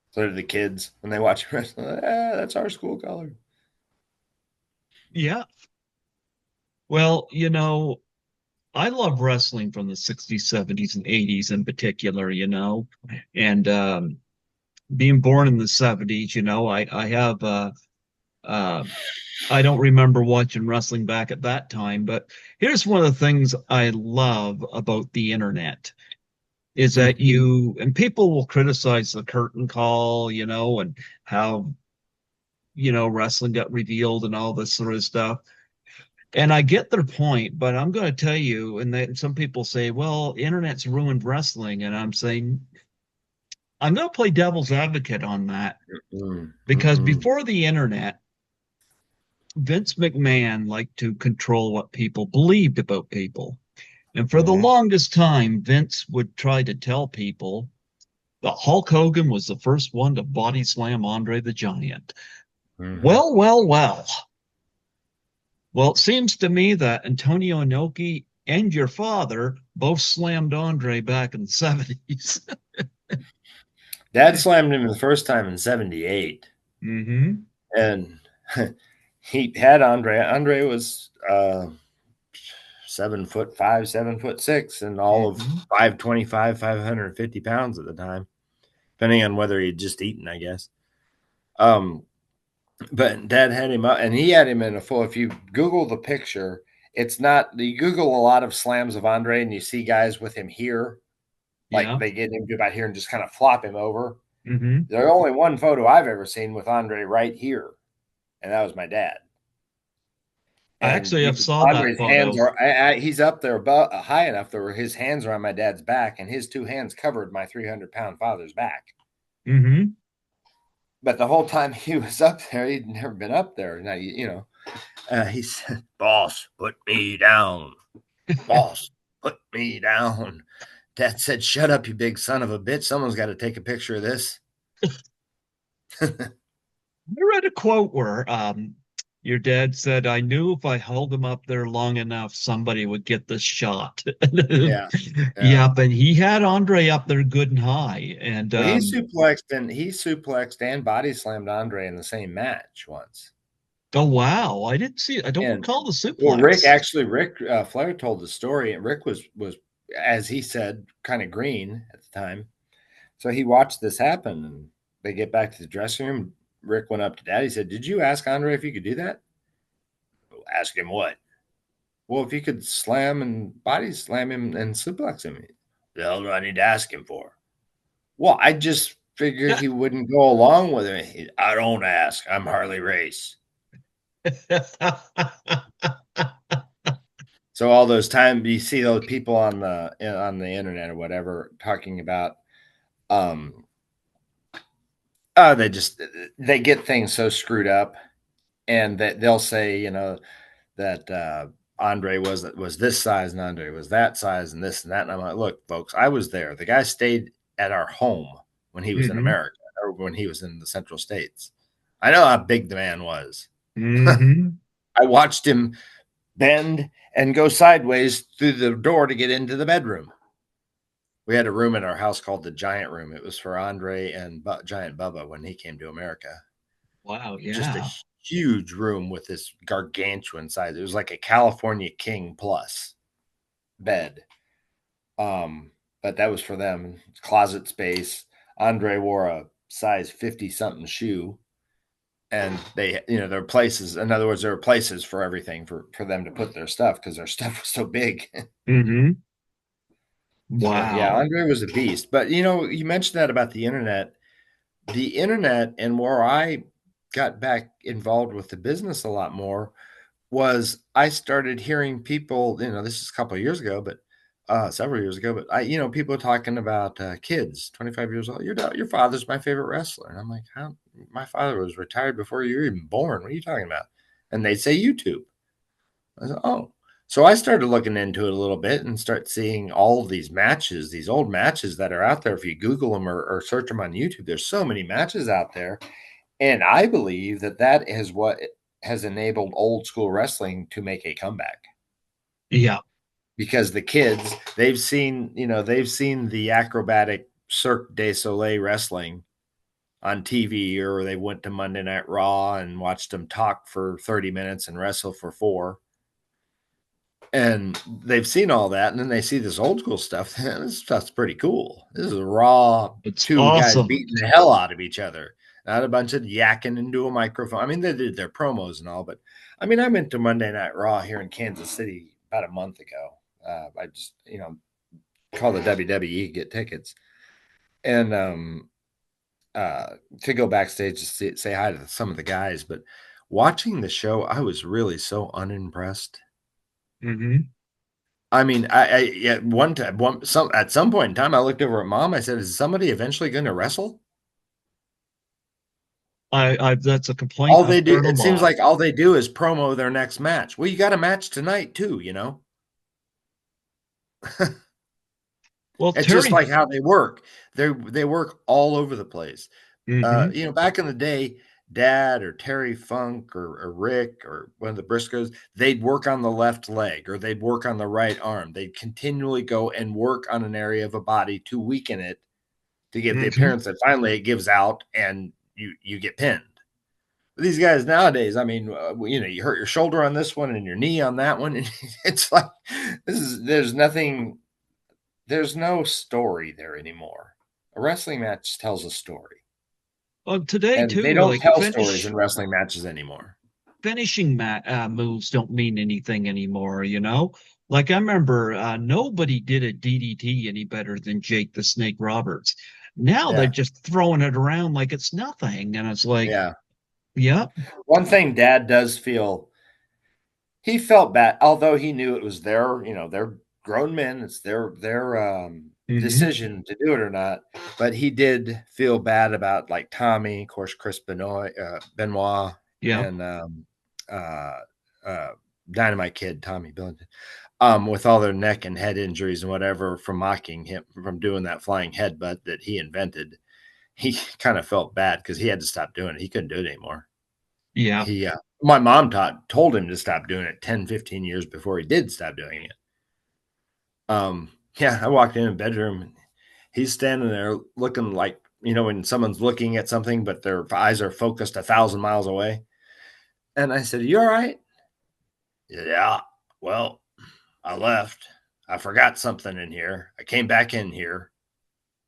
So did the kids when they watch wrestling. That's our school color. yeah. Well, I love wrestling from the 60s, 70s, and 80s in particular, and being born in the 70s, I have uh I don't remember watching wrestling back at that time, but here's one of the things I love about the internet is that Mm-hmm. and people will criticize the curtain call, and how, wrestling got revealed and all this sort of stuff. And I get their point, but I'm going to tell you, and that some people say, well, internet's ruined wrestling. And I'm saying, I'm going to play devil's advocate on that because Mm-mm. before the internet, Vince McMahon liked to control what people believed about people. And for the Mm-hmm. longest time, Vince would try to tell people that Hulk Hogan was the first one to body slam Andre the Giant. Mm-hmm. Well, well, well. Well, it seems to me that Antonio Inoki and your father both slammed Andre back in the 70s. Dad slammed him the first time in '78, Hmm. and he had Andre. Andre was 7'5", 7'6", and all of Hmm. 525, 550 pounds at the time, depending on whether he'd just eaten, I guess. Um, but Dad had him up, and he had him in a full. If you Google the picture, it's not. You Google a lot of slams of Andre, and you see guys with him here, like Yeah. they get him to about here and just kind of flop him over. Hmm. There's only one photo I've ever seen with Andre right here, and that was my dad. I And actually you have can, saw that Andre's hands photo. are he's up there about high enough that his hands are on my dad's back, and his two hands covered my 300-pound father's back. Hmm. But the whole time he was up there, he'd never been up there. Now he said, "Boss, put me down. Boss, put me down." Dad said, "Shut up, you big son of a bitch. Someone's got to take a picture of this." I read a quote where your dad said, I knew if I held him up there long enough, somebody would get the shot. Yeah, yeah. Yeah, but he had Andre up there good and high. And Well, he suplexed and body slammed Andre in the same match once. Oh wow, I didn't see it. I don't And recall the well, suplex. Rick Flair told the story, and Rick was as he said, kind of green at the time. So he watched this happen, and they get back to the dressing room. Rick went up to Dad. He said, "Did you ask Andre if you could do that?" Ask him what? Well, if you could slam and body slam him and suplex him, the hell do I need to ask him for? Well, I just figured he wouldn't go along with it. I don't ask. I'm Harley Race. So all those times you see those people on the internet or whatever talking about, um, they just they get things so screwed up, and that they'll say, that Andre was this size and Andre was that size and this and that. And I'm like, look, folks, I was there. The guy stayed at our home when he was in Hmm. America or when he was in the Central States. I know how big the man was. Hmm. I watched him bend and go sideways through the door to get into the bedroom. We had a room in our house called the Giant Room. It was for Andre and Giant Bubba when he came to America. Wow, Just a yeah. huge room with this gargantuan size. It was like a California King plus bed. But that was for them. Closet space. Andre wore a size 50 something shoe. And they, there were places. In other words, there were places for everything for them to put their stuff because their stuff was so big. Hmm. So yeah, Wow. Andre was a beast. But you mentioned that about the internet. The internet and where I got back involved with the business a lot more was I started hearing people, this is a couple of years ago, but several years ago, but people talking about kids, 25 years old. Your father's my favorite wrestler. And I'm like, how? My father was retired before you were even born. What are you talking about? And they say YouTube. I said, oh. So I started looking into it a little bit and start seeing all of these matches, these old matches that are out there. If you Google them or search them on YouTube, there's so many matches out there. And I believe that is what has enabled old school wrestling to make a comeback Yeah. because the kids, they've seen the acrobatic Cirque du Soleil wrestling on TV, or they went to Monday Night Raw and watched them talk for 30 minutes and wrestle for 4. And they've seen all that, and then they see this old school stuff. This stuff's pretty cool. This is raw, It's two guys awesome. beating the hell out of each other, not a bunch of yakking into a microphone. I mean, they did their promos and all, but I mean, I went to Monday Night Raw here in Kansas City about a month ago. I just, call the WWE, get tickets, and to go backstage to say hi to some of the guys. But watching the show, I was really so unimpressed. Hmm. I mean, at one time, at some point in time, I looked over at Mom. I said, "Is somebody eventually going to wrestle?" I that's a complaint All I've they do, heard a it seems lot. like all they do is promo their next match. Well, you got a match tonight too. Well, It's just Terry. like how they work. They work all over the place. Hmm. Back in the day, Dad or Terry Funk or Rick or one of the Briscoes, they'd work on the left leg or they'd work on the right arm. They'd continually go and work on an area of a body to weaken it to give the Hmm. appearance that finally it gives out and you get pinned. These guys nowadays, I mean, you hurt your shoulder on this one and your knee on that one, and it's like there's no story there anymore. A wrestling match tells a story, Well, today and they too, don't like tell stories in wrestling matches anymore. finishing moves don't mean anything anymore, you know? Like I remember nobody did a DDT any better than Jake the Snake Roberts. Now they're Yeah, just throwing it around like it's nothing. And it's like, yeah. yep. One thing Dad does feel he felt bad, although he knew it was they're grown men. It's their Hmm. decision to do it or not. But he did feel bad about like Tommy, of course, Chris Benoit, Yep. and uh, uh, Dynamite Kid, Tommy Billington, with all their neck and head injuries and whatever from mocking him from doing that flying headbutt that he invented. He kind of felt bad because he had to stop doing it. He couldn't do it anymore. Yep. My mom told him to stop doing it 10, 15 years before he did stop doing it. Yeah, I walked in the bedroom and he's standing there looking like, when someone's looking at something, but their eyes are focused 1,000 miles away. And I said, "You all right?" Yeah. Well, I left. I forgot something in here. I came back in here,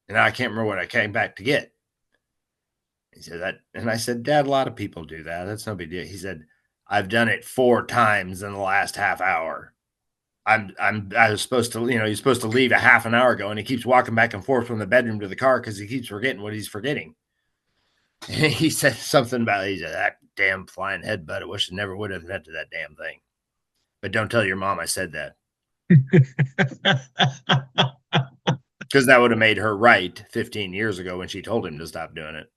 and I can't remember what I came back to get. He said that, and I said, "Dad, a lot of people do that. That's no big deal." He said, "I've done it 4 times in the last half hour. I was supposed to, you're supposed to leave a half an hour ago, and he keeps walking back and forth from the bedroom to the car because he keeps forgetting what he's forgetting." And he said something about, he said, "That damn flying headbutt. I wish I never would have invented that damn thing. But don't tell your mom I said that." Because that would have made her right 15 years ago when she told him to stop doing it.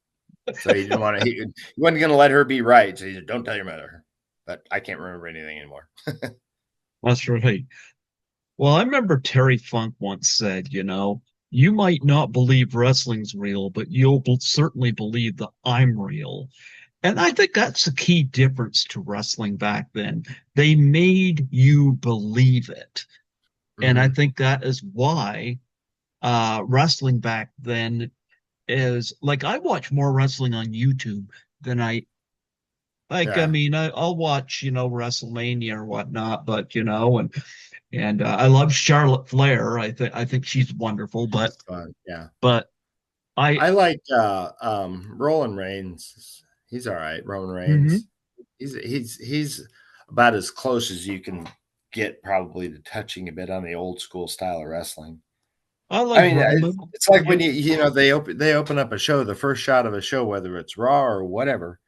So he didn't want to, he wasn't going to let her be right. So he said, "Don't tell your mother." But I can't remember anything anymore. That's right. Well, I remember Terry Funk once said, you might not believe wrestling's real, but you'll certainly believe that I'm real. And I think that's the key difference to wrestling back then. They made you believe it. And I Mm-hmm. think that is why wrestling back then is like I watch more wrestling on YouTube than I like. I Yeah. mean, I'll watch, WrestleMania or whatnot, but and I love Charlotte Flair. I think she's wonderful, She's but fun. Yeah. but I I like Roland Reigns. He's all right. Roman mhm. Reigns. He's about as close as you can get probably to touching a bit on the old school style of wrestling. I I like mean, Roman. it's like when I they open up a show, the first shot of a show, whether it's Raw or whatever,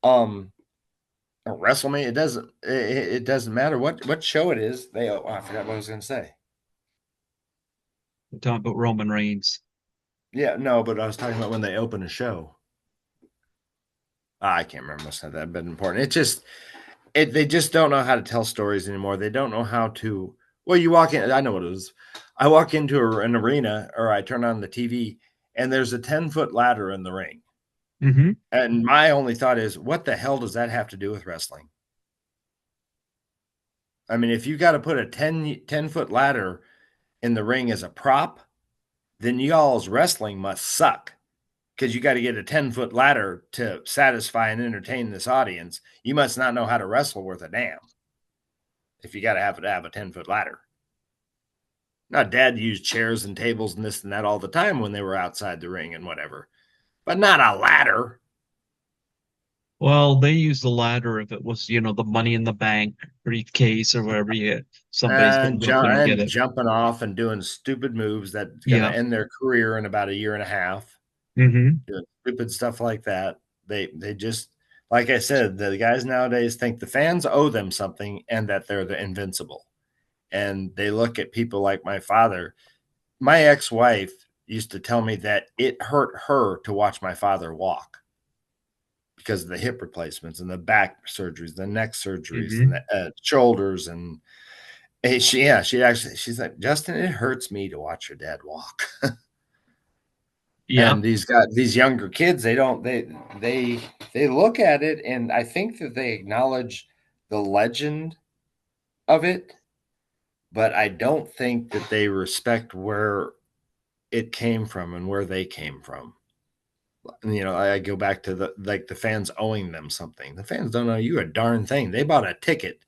um, or WrestleMania, it doesn't matter what show it is. I forgot what I was going to say. I'm talking about Roman Reigns. Yeah, no, but I was talking about when they open a show. I can't remember what's that been important. They just don't know how to tell stories anymore. They don't know how to. Well, you walk in. I know what it is. I walk into an arena, or I turn on the TV, and there's a 10-foot ladder in the ring. Hmm. And my only thought is, what the hell does that have to do with wrestling? I mean, if you got to put a 10-foot ladder in the ring as a prop, then y'all's wrestling must suck because you got to get a 10-foot ladder to satisfy and entertain this audience. You must not know how to wrestle worth a damn if you got to have a 10-foot ladder. Now, Dad used chairs and tables and this and that all the time when they were outside the ring and whatever, but not a ladder. Well, they use the ladder if it was, the money in the bank briefcase or whatever somebody's going to And, go up there and get it. jumping off and doing stupid moves that's going to Yeah. end their career in about a year and a half. Hmm. Doing stupid stuff like that. They just, like I said, the guys nowadays think the fans owe them something and that they're the invincible. And they look at people like my father. My ex-wife used to tell me that it hurt her to watch my father walk because of the hip replacements and the back surgeries, the neck surgeries, and Hmm. the shoulders. And she's like, "Justin, it hurts me to watch your dad walk." Yeah. And these younger kids, they look at it, and I think that they acknowledge the legend of it, but I don't think that they respect where it came from and where they came from. And, I go back to the fans owing them something. The fans don't owe you a darn thing. They bought a ticket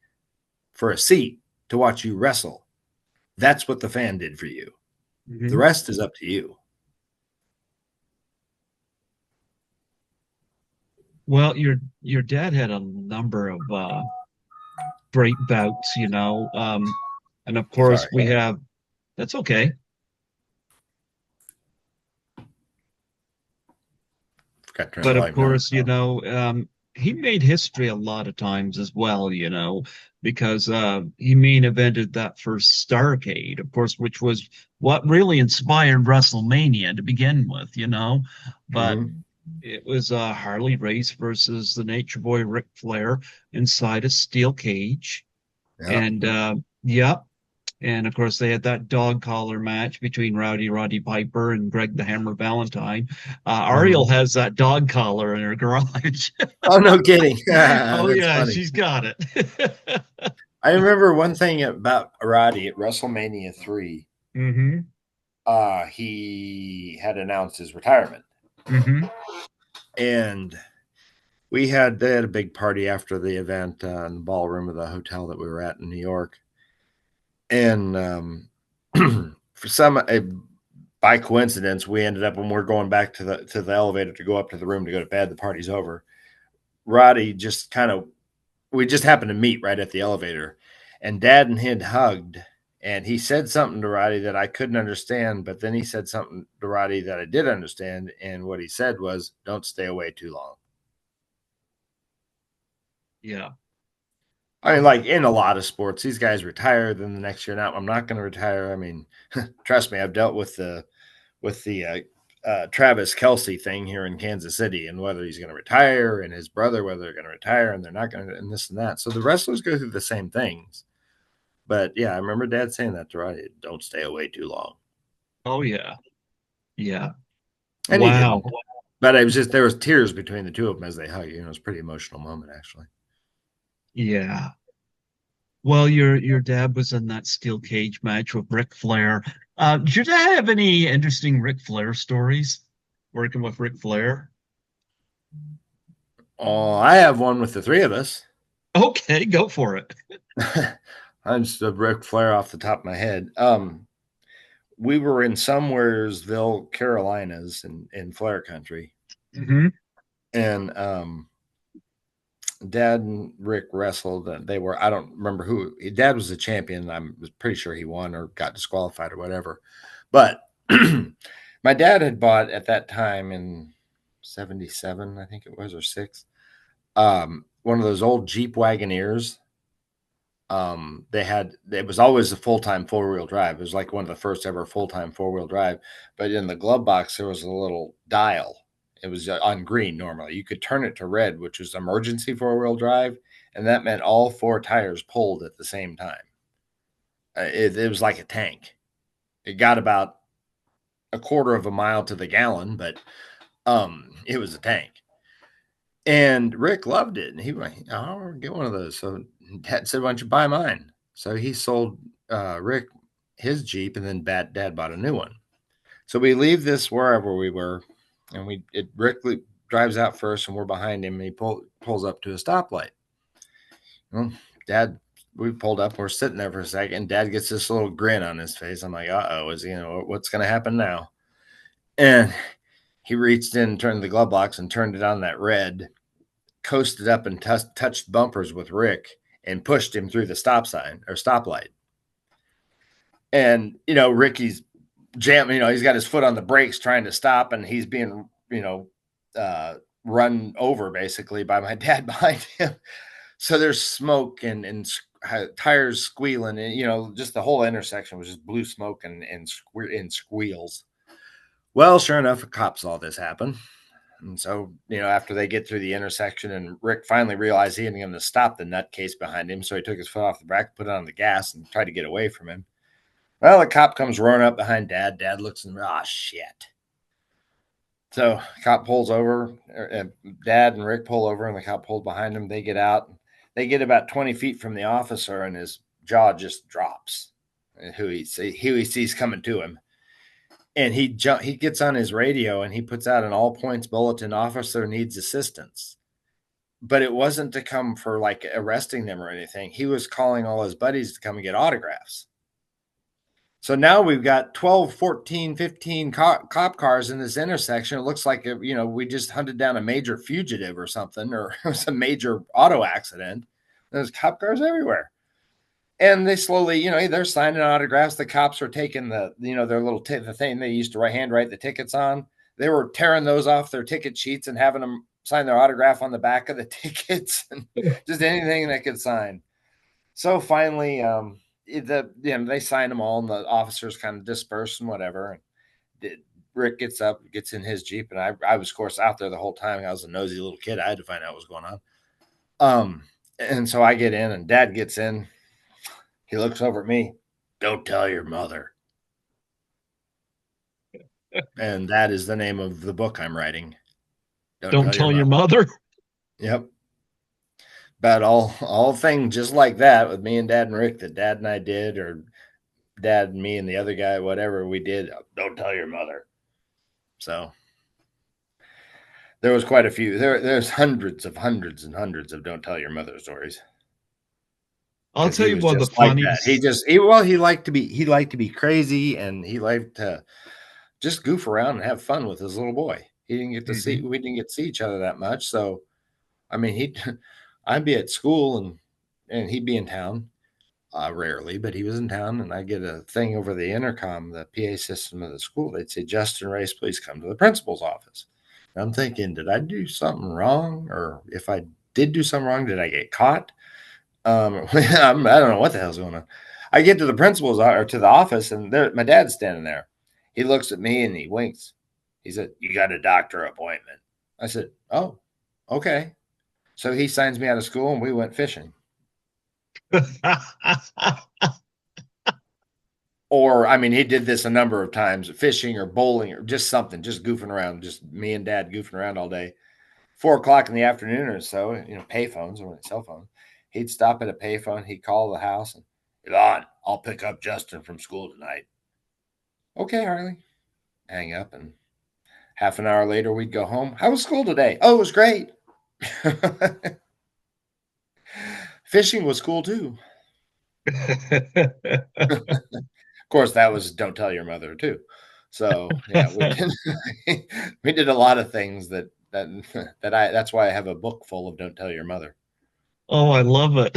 for a seat to watch you wrestle. That's what the fan did for you. The Hmm. rest is up to you. Well, your dad had a number of great bouts, and of course Sorry, we have that's okay. forgot to turn the But of volume down. course, he made history a lot of times as well, because he main evented that first Starcade, of course, which was what really inspired WrestleMania to begin with, But Mm-hmm. it was Harley Race versus the Nature Boy Ric Flair inside a steel cage. Yeah. And yep. And of course, they had that dog collar match between Rowdy Roddy Piper and Greg the Hammer Valentine. Ariel Mm-hmm. has that dog collar in her garage. Oh, no kidding. Oh That's yeah, funny. she's got it. I remember one thing about Roddy at WrestleMania 3. Hmm. He had announced his retirement. Hmm. And they had a big party after the event in the ballroom of the hotel that we were at in New York, and for by coincidence, we ended up when we're going back to the elevator to go up to the room to go to bed. The party's over. Roddy just kind of we just happened to meet right at the elevator, and Dad and him hugged, and he said something to Roddy that I couldn't understand, but then he said something to Roddy that I did understand, and what he said was, "Don't stay away too long." Yeah. I mean, like in a lot of sports, these guys retire. Then the next year, now I'm not going to retire. I mean, trust me, I've dealt with the Travis Kelsey thing here in Kansas City, and whether he's going to retire, and his brother whether they're going to retire, and they're not going to, and this and that. So the wrestlers go through the same things. But yeah, I remember Dad saying that to Roddy: "Don't stay away too long," Oh yeah. Yeah. and he Wow. didn't. But it was just there was tears between the two of them as they hugged. It was a pretty emotional moment, actually. Yeah. Well, your dad was in that steel cage match with Ric Flair. Did your dad have any interesting Ric Flair stories working with Ric Flair? Oh, I have one with the three of us. Okay, go for it. I'm just a Ric Flair off the top of my head. We were in Somewheresville, Carolinas, in Flair country, Hmm. and Dad and Rick wrestled. And they were I don't remember who. Dad was the champion. I'm pretty sure he won or got disqualified or whatever. But my dad had bought at that time in '77, I think it was, or six, one of those old Jeep Wagoneers. They had it was always a full time 4 wheel drive. It was like one of the first ever full time 4 wheel drive. But in the glove box there was a little dial. It was on green normally. You could turn it to red, which was emergency 4 wheel drive, and that meant all four tires pulled at the same time. It was like a tank. It got about a quarter of a mile to the gallon, but it was a tank. And Rick loved it, and he went, "I'll get one of those." So Dad said, "Why don't you buy mine?" So he sold Rick his Jeep, and then Dad bought a new one. So we leave this wherever we were, and Rick drives out first, and we're behind him, and he pulls up to a stoplight. Well, Dad, we pulled up, and we're sitting there for a second, and Dad gets this little grin on his face. I'm like, "Uh-oh, what's going to happen now?" And he reached in, turned the glove box, and turned it on that red, coasted up and touched bumpers with Rick and pushed him through the stop sign or stoplight. And, Ricky's jamming, he's got his foot on the brakes trying to stop, and he's being, uh, run over basically by my dad behind him. So there's smoke and tires squealing, and, just the whole intersection was just blue smoke and squeals. Well, sure enough, a cop saw this happen. And so, after they get through the intersection and Rick finally realized he wasn't going to stop the nutcase behind him, so he took his foot off the brake, put it on the gas, and tried to get away from him. Well, the cop comes roaring up behind Dad. Dad looks and, shit. So, cop pulls over. Dad and Rick pull over, and the cop pulls behind him. They get out. They get about 20 feet from the officer, and his jaw just drops. Who he sees coming to him. And he gets on his radio and he puts out an all points bulletin: officer needs assistance. But it wasn't to come for like arresting them or anything. He was calling all his buddies to come and get autographs. So now we've got 12, 14, 15 cop cars in this intersection. It looks like, we just hunted down a major fugitive or something, or it was a major auto accident. There's cop cars everywhere. And they slowly, they're signing autographs. The cops are taking their little the thing they used to write the tickets on. They were tearing those off their ticket sheets and having them sign their autograph on the back of the tickets, and just anything they could sign. So finally, they sign them all, and the officers kind of disperse and whatever. And Rick gets up, gets in his Jeep, and I was, of course, out there the whole time. I was a nosy little kid. I had to find out what was going on. And so I get in, and Dad gets in. He looks over at me. "Don't tell your mother." And that is the name of the book I'm writing. Don't Don't tell your tell your mother. mother. Yep. About all things just like that with me and Dad and Rick that Dad and I did, or Dad and me and the other guy, whatever we did. Don't tell your mother. So There was quite a few. There's hundreds and hundreds of don't tell your mother stories I'll because tell he you was one of the just like that. funniest. He liked to be crazy, and he liked to just goof around and have fun with his little boy. He didn't get to see Mhm. we didn't get to see each other that much. So I mean, he I'd be at school and he'd be in town. Rarely, but he was in town, and I get a thing over the intercom, the PA system of the school. They'd say, "Justin Race, please come to the principal's office." And I'm thinking, did I do something wrong, or if I did do something wrong, did I get caught? I don't know what the hell's going on. I get to the principal's or to the office, and there, my dad's standing there. He looks at me and he winks. He said, "You got a doctor appointment." I said, "Oh, okay." So he signs me out of school, and we went fishing. Or, I mean, he did this a number of times, fishing or bowling or just something, just goofing around, just me and dad goofing around all day. 4 o'clock in the afternoon or so, payphones or cell phone. He'd stop at a payphone, he'd call the house and, Yvonne, I'll pick up Justin from school tonight. Okay, Harley. Hang up, and half an hour later we'd go home. How was school today? Oh, it was great. Fishing was cool too. Of course, that was don't tell your mother too. So yeah, we did we did a lot of things that I that's why I have a book full of don't tell your mother. Oh, I love it.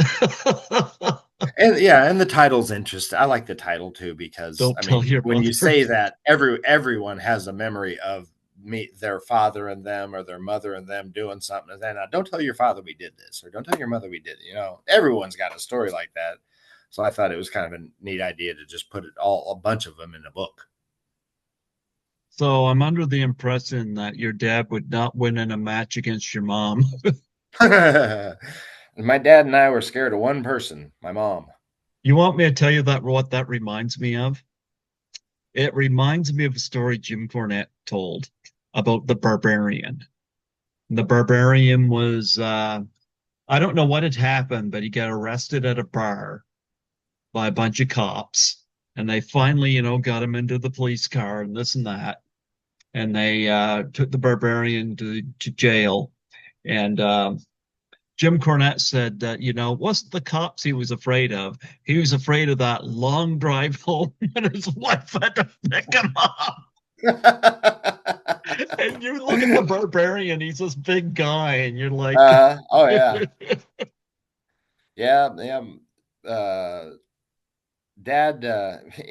And yeah, and the title's interesting. I like the title too because Don't I tell mean, your when you mother. say that, everyone has a memory of me, their father and them, or their mother and them doing something. And then don't tell your father we did this, or don't tell your mother we did it. Everyone's got a story like that. So I thought it was kind of a neat idea to just put it all a bunch of them in a book. So I'm under the impression that your dad would not win in a match against your mom. My dad and I were scared of one person, my mom. You want me to tell you that what that reminds me of? It reminds me of a story Jim Cornette told about the barbarian. The barbarian was I don't know what had happened, but he got arrested at a bar by a bunch of cops. And they finally, got him into the police car and this and that. And they took the barbarian to jail. And Jim Cornette said that, wasn't the cops he was afraid of. He was afraid of that long drive home when his wife had to pick him up. And you look at the barbarian, he's this big guy, and you're like, Oh yeah, yeah, yeah. Dad,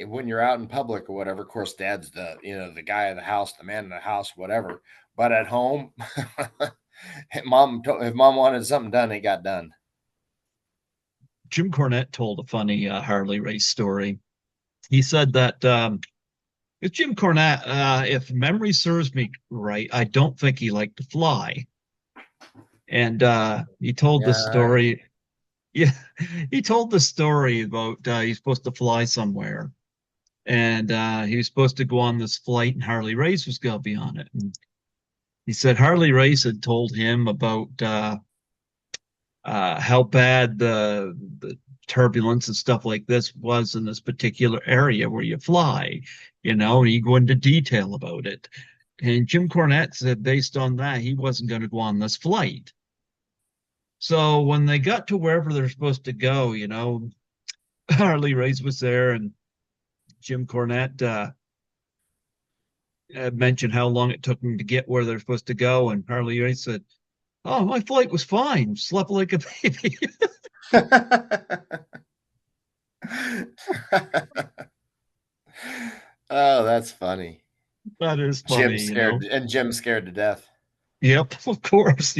when you're out in public or whatever, of course, dad's the guy of the house, the man in the house, whatever. But at home, if mom wanted something done, it got done. Jim Cornette told a funny Harley race story. He said that with Jim Cornette, if memory serves me right, I don't think he liked to fly. And he told the Yeah, story. Yeah, he told the story about he's supposed to fly somewhere, and he was supposed to go on this flight, and Harley Race was going to be on it. And he said Harley Race had told him about how bad the turbulence and stuff like this was in this particular area where you fly, and he go into detail about it. And Jim Cornette said based on that, he wasn't going to go on this flight. So when they got to wherever they're supposed to go, Harley Race was there, and Jim Cornette mentioned how long it took them to get where they're supposed to go, and Harley Race said, "Oh, my flight was fine. Slept like a baby." Oh, that's funny. That is Jim funny, scared and Jim scared to death. Yep, of course,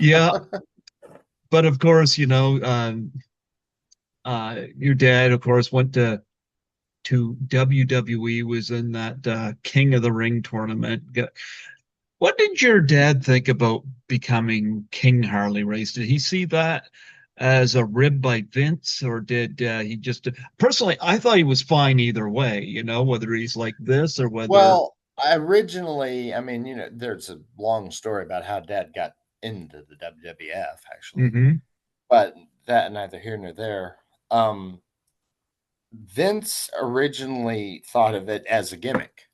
Yeah, but of course, your dad, of course, went to WWE, was in that King of the Ring tournament. What did your dad think about becoming King Harley Race? Did he see that as a rib by Vince, or did he just? Personally, I thought he was fine either way. Whether he's like this or whether. Well, originally, I mean, there's a long story about how Dad got into the WWF, actually, Hmm. but that neither here nor there. Um, Vince originally thought of it as a gimmick.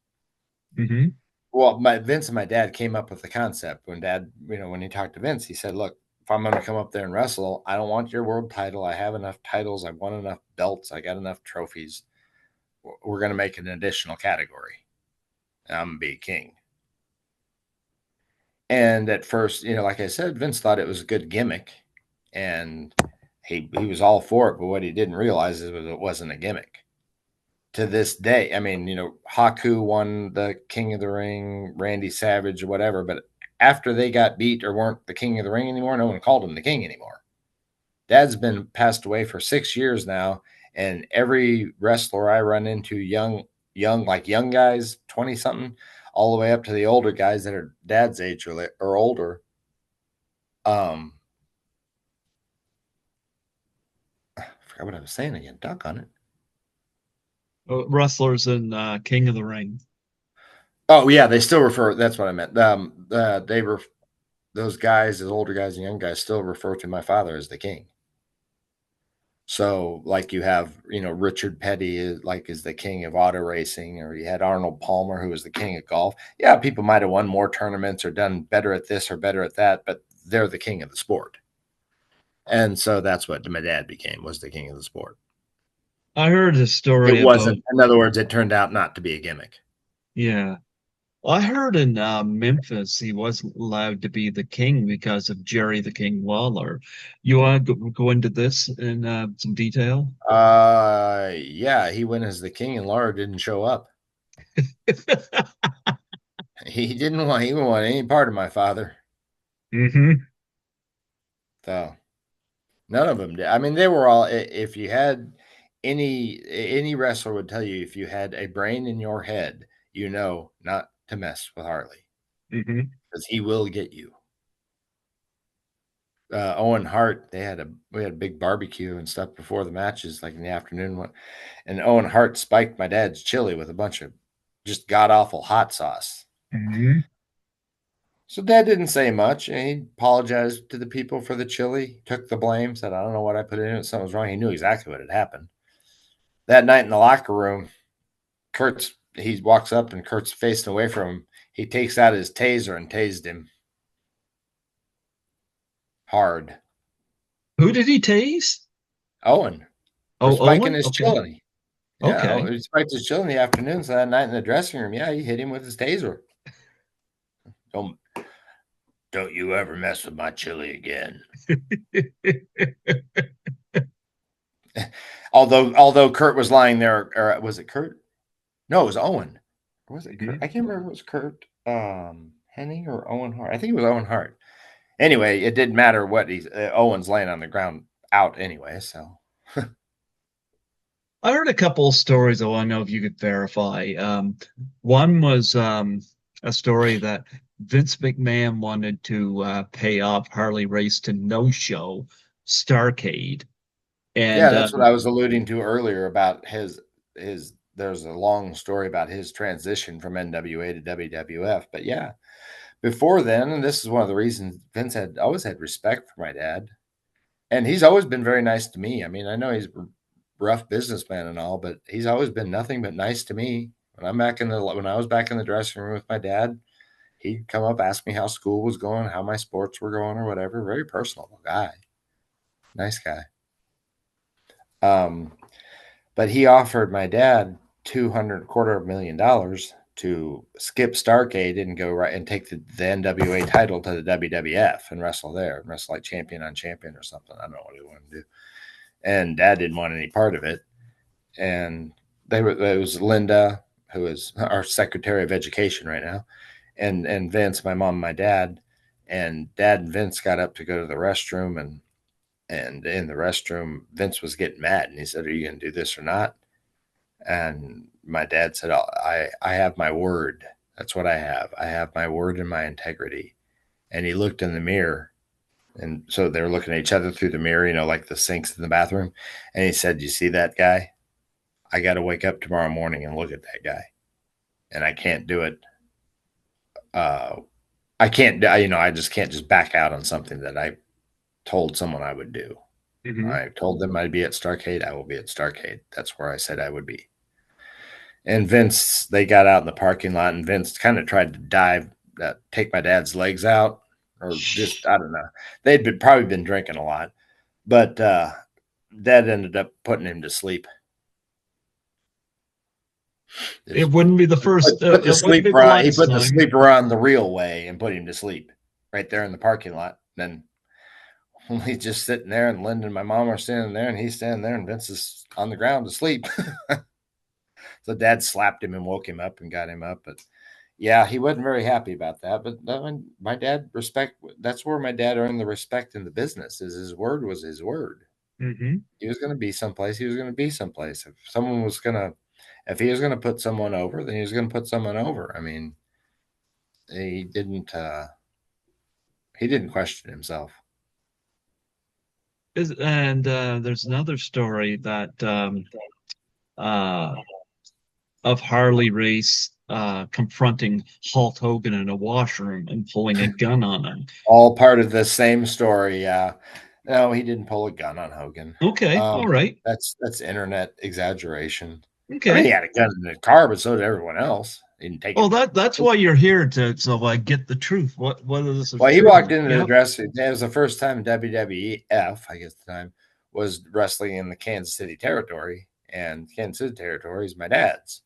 Hmm. Well, my Vince and my dad came up with the concept when Dad, when he talked to Vince, he said, "Look, if I'm going to come up there and wrestle, I don't want your world title. I have enough titles. I won enough belts. I got enough trophies. We're going to make an additional category. And I'm going to be king." And at first, like I said, Vince thought it was a good gimmick, and he was all for it. But what he didn't realize is it wasn't a gimmick. To this day, I mean, Haku won the King of the Ring, Randy Savage, or whatever. But after they got beat or weren't the King of the Ring anymore, no one called him the King anymore. Dad's been passed away for 6 years now, and every wrestler I run into, young guys, 20 something, all the way up to the older guys that are Dad's age or older. Um, I forgot what I was saying again. Duck on it. Wrestlers in King of the Ring. Oh yeah, they still refer. That's what I meant. Those guys, the older guys and young guys, still refer to my father as the king. So, like you have, Richard Petty is the king of auto racing, or you had Arnold Palmer, who was the king of golf. Yeah, people might have won more tournaments or done better at this or better at that, but they're the king of the sport. And so that's what my dad became, was the king of the sport. I heard a It story about, wasn't, in other words, it turned out not to be a gimmick. yeah. Well, I heard in Memphis he wasn't allowed to be the king because of Jerry the King Lawler. You want to go into this in some detail? Yeah, he went as the king, and Laura didn't show up. He didn't want any part of my father. Hmm. So none of them did. I mean, they were all. If you had any wrestler would tell you, if you had a brain in your head, not to mess with Harley, Hmm. because he will get you. Owen Hart, we had a big barbecue and stuff before the matches, like in the afternoon, and Owen Hart spiked my dad's chili with a bunch of just god awful hot sauce. Hmm. So Dad didn't say much, and he apologized to the people for the chili, took the blame, said, "I don't know what I put in it. Something was wrong." He knew exactly what had happened. That night in the locker room, he walks up and Kurt's facing away from him. He takes out his taser and tased him hard. Who did he tase? Owen, for Oh, spiking Owen? his Okay. chili. Yeah, Okay. he spiked his chili in the afternoon. So that night in the dressing room, yeah, he hit him with his taser. Don't don't you ever mess with my chili again. Although Kurt was lying there, or was it Kurt? No, it was Owen. Or was it Kurt? Mhm. I can't remember if it was Kurt Henning or Owen Hart. I think it was Owen Hart. Anyway, it didn't matter what Owen's laying on the ground out anyway. So I heard a couple of stories I want to know if you could verify. One was a story that Vince McMahon wanted to pay off Harley Race to no-show Starcade. yeah, And that's what I was alluding to earlier about his. There's a long story about his transition from NWA to WWF, but yeah, before then, and this is one of the reasons Vince had always had respect for my dad, and he's always been very nice to me. I mean, I know he's a rough businessman and all, but he's always been nothing but nice to me. When I was back in the dressing room with my dad, he'd come up, ask me how school was going, how my sports were going, or whatever. Very personal guy, nice guy. Um, but he offered my dad 200 quarter of $1 million to skip Starcade and go right and take the NWA title to the WWF and wrestle there, wrestle like champion on champion or something. I don't know what he wanted to do. And Dad didn't want any part of it. And it was Linda, who is our Secretary of Education right now, and Vince, my mom, and my dad. And Dad and Vince got up to go to the restroom, and in the restroom, Vince was getting mad, and he said, "Are you going to do this or not?" And my dad said, I have my word. That's what I have. I have my word and my integrity." And he looked in the mirror. And so they were looking at each other through the mirror, like the sinks in the bathroom. And he said, "You see that guy? I got to wake up tomorrow morning and look at that guy. And I can't do it. Uh, I can't, I just can't just back out on something that I told someone I would do. Mhm. I told them I'd be at Starcade. I will be at Starcade. That's where I said I would be." And Vince, they got out in the parking lot, and Vince kind of tried to take my dad's legs out, or just I don't know. Probably been drinking a lot, but Dad ended up putting him to sleep. It Just wouldn't be the first. It wouldn't be the he last put the time. sleeper on the real way and put him to sleep right there in the parking lot. And then he's just sitting there, and Linda and my mom are standing there, and he's standing there, and Vince is on the ground asleep. So Dad slapped him and woke him up and got him up. But yeah, he wasn't very happy about that. But my dad respect. That's where my dad earned the respect in the business. Is his word was his word. Hmm. He was going to be someplace. He was going to be someplace. If he was going to put someone over, then he was going to put someone over. I mean, he didn't. He didn't question himself. And there's another story that uh, of Harley Race confronting Hulk Hogan in a washroom and pulling a gun on him. All part of the same story. Yeah. No, he didn't pull a gun on Hogan. Okay, all right. That's internet exaggeration. I mean, he Okay. had a gun in the car, but so did everyone else. He didn't take Well, it. that's why you're here to so I get the truth. What whether this is Well, he true? walked into the Yep. dressing. It was the first time WWF, I guess the time, was wrestling in the Kansas City territory, and Kansas City territory is my dad's.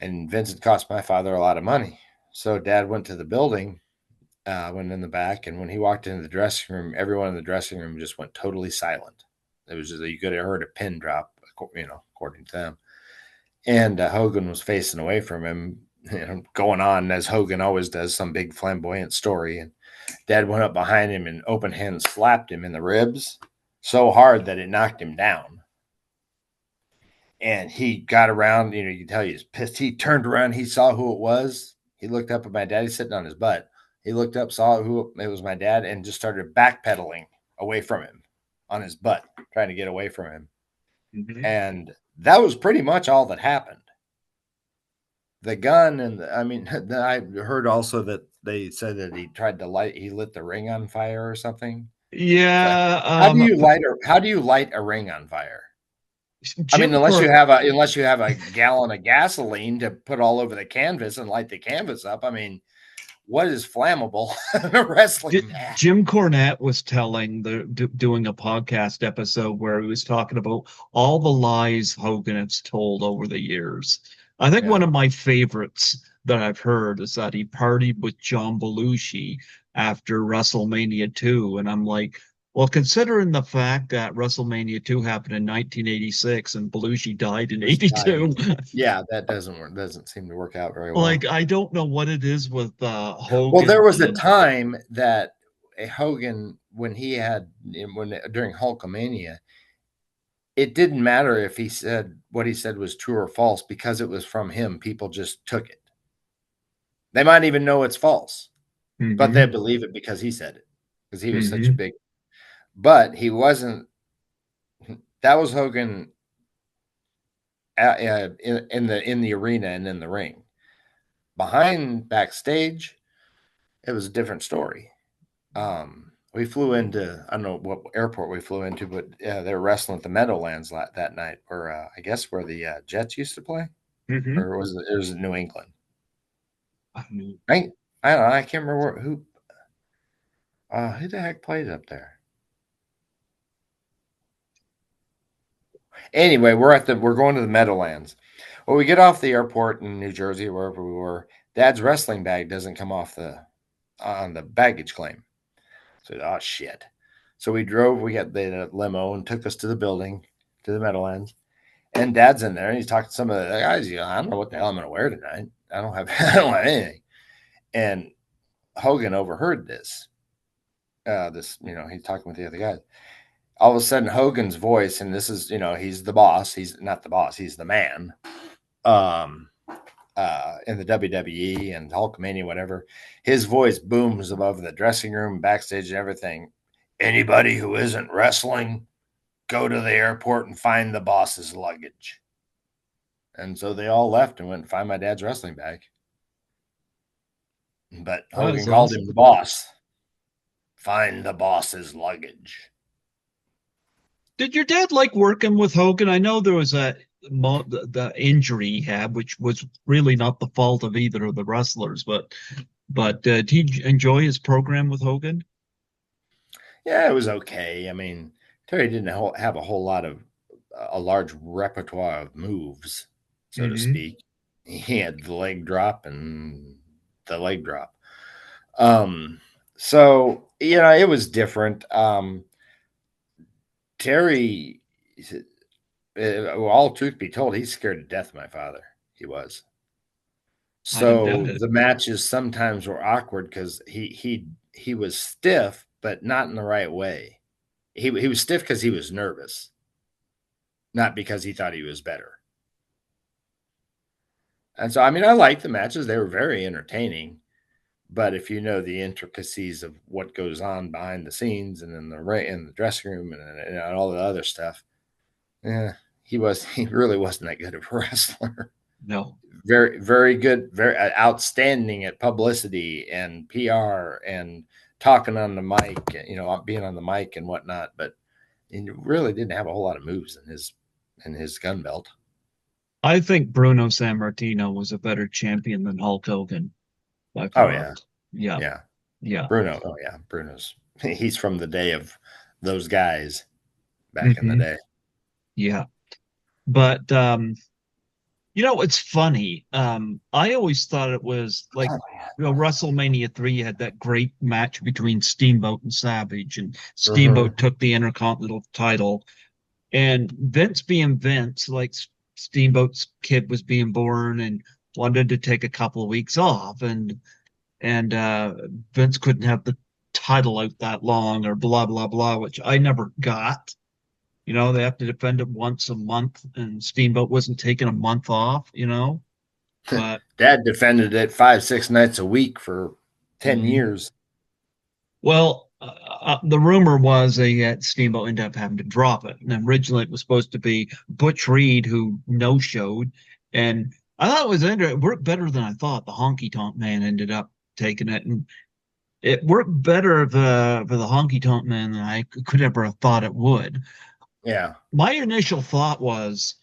And Vincent cost my father a lot of money, so Dad went to the building, went in the back, and when he walked into the dressing room, everyone in the dressing room just went totally silent. It was just you could have heard a pin drop, according to them. And Hogan was facing away from him, going on as Hogan always does, some big flamboyant story. And Dad went up behind him and open hand slapped him in the ribs so hard that it knocked him down. And he got around, you can tell he was pissed. He turned around, he saw who it was. He looked up at my dad, he's sitting on his butt. He looked up, saw who it was, my dad, and just started backpedaling away from him on his butt, trying to get away from him. Hmm. And that was pretty much all that happened. The gun I mean, I heard also that they said that he lit the ring on fire or something. So Yeah. how do you light a ring on fire? I mean, Jim Cor unless you have a gallon of gasoline to put all over the canvas and light the canvas up. I mean, what is flammable in a wrestling match? Jim Cornette was telling doing a podcast episode where he was talking about all the lies Hogan has told over the years. I think one Yeah, of my favorites that I've heard is that he partied with John Belushi after WrestleMania 2. And I'm like, well, considering the fact that WrestleMania 2 happened in 1986 and Belushi died in just died. 82, Yeah, that doesn't seem to work out very like well. I don't know what it is with Well, there Hogan was a and time that Hogan, when during Hulkamania, it didn't matter if he said what he said was true or false because it was from him. People just took it. They might even know it's false, but they hmm believe it because he said it because he was such a hmm big. But he wasn't. That was Hogan in the arena and in the ring. Behind backstage, it was a different story. We flew into, I don't know what airport we flew into, but they were wrestling at the Meadowlands that night, or I guess where the Jets used to play, hmm or it was New England. I mean, I I don't know. I can't remember who the heck played up there. Anyway, we're going to the Meadowlands. When we get off the airport in New Jersey or wherever we were, Dad's wrestling bag doesn't come off the on the baggage claim. So oh shit. So we got the limo and took us to the building, to the Meadowlands. And Dad's in there and he's talking to some of the guys. I don't know what the hell I'm gonna wear tonight. I don't have anything. And Hogan overheard this. He's talking with the other guys. All of a sudden Hogan's voice, and this is, he's the boss. He's not the boss, he's the man. Um in the WWE and Hulkamania, whatever, his voice booms above the dressing room, backstage, and everything. Anybody who isn't wrestling, go to the airport and find the boss's luggage. And so they all left and went and find my dad's wrestling bag. But that Hogan is called awesome. him the boss. Find the boss's luggage. Did your dad like working with Hogan? I know there was a the injury he had, which was really not the fault of either of the wrestlers. But did you enjoy his program with Hogan? Yeah, it was okay. I mean, Terry didn't have a whole lot of a large repertoire of moves, so to Hmm. speak. He had the leg drop and the leg drop. Um, so it was different. Terry, well, all truth be told, he's scared to death of my father. He was. I don't doubt So it. the matches sometimes were awkward because he was stiff, but not in the right way. He was stiff because he was nervous, not because he thought he was better. And so, I mean, I liked the matches; they were very entertaining. But if you know the intricacies of what goes on behind the scenes and in the dressing room and all the other stuff, yeah, he really wasn't that good of a wrestler. No. Very very good, very outstanding at publicity and PR and talking on the mic, being on the mic and whatnot. But he really didn't have a whole lot of moves in his gun belt. I think Bruno Sammartino was a better champion than Hulk Hogan by Oh far. yeah, Yeah, yeah. yeah. Bruno. Oh yeah, Bruno's. He's from the day of those guys back in the Hmm. day. Yeah. But it's funny. I always thought it was like, Oh yeah. WrestleMania 3 had that great match between Steamboat and Savage, and Mhm. Steamboat took the Intercontinental title. And Vince being Vince, like Steamboat's kid was being born and wanted to take a couple of weeks off, and Vince couldn't have the title out that long or blah blah blah, which I never got. They have to defend it once a month, and Steamboat wasn't taking a month off. But Dad defended it 5, 6 nights a week for 10 years. the rumor was Steamboat ended up having to drop it, and originally it was supposed to be Butch Reed who no showed, and I thought it worked better than I thought. The Honky Tonk Man ended up taking it, and it worked better for the Honky Tonk Man than I could ever have thought it would. Yeah. My initial thought was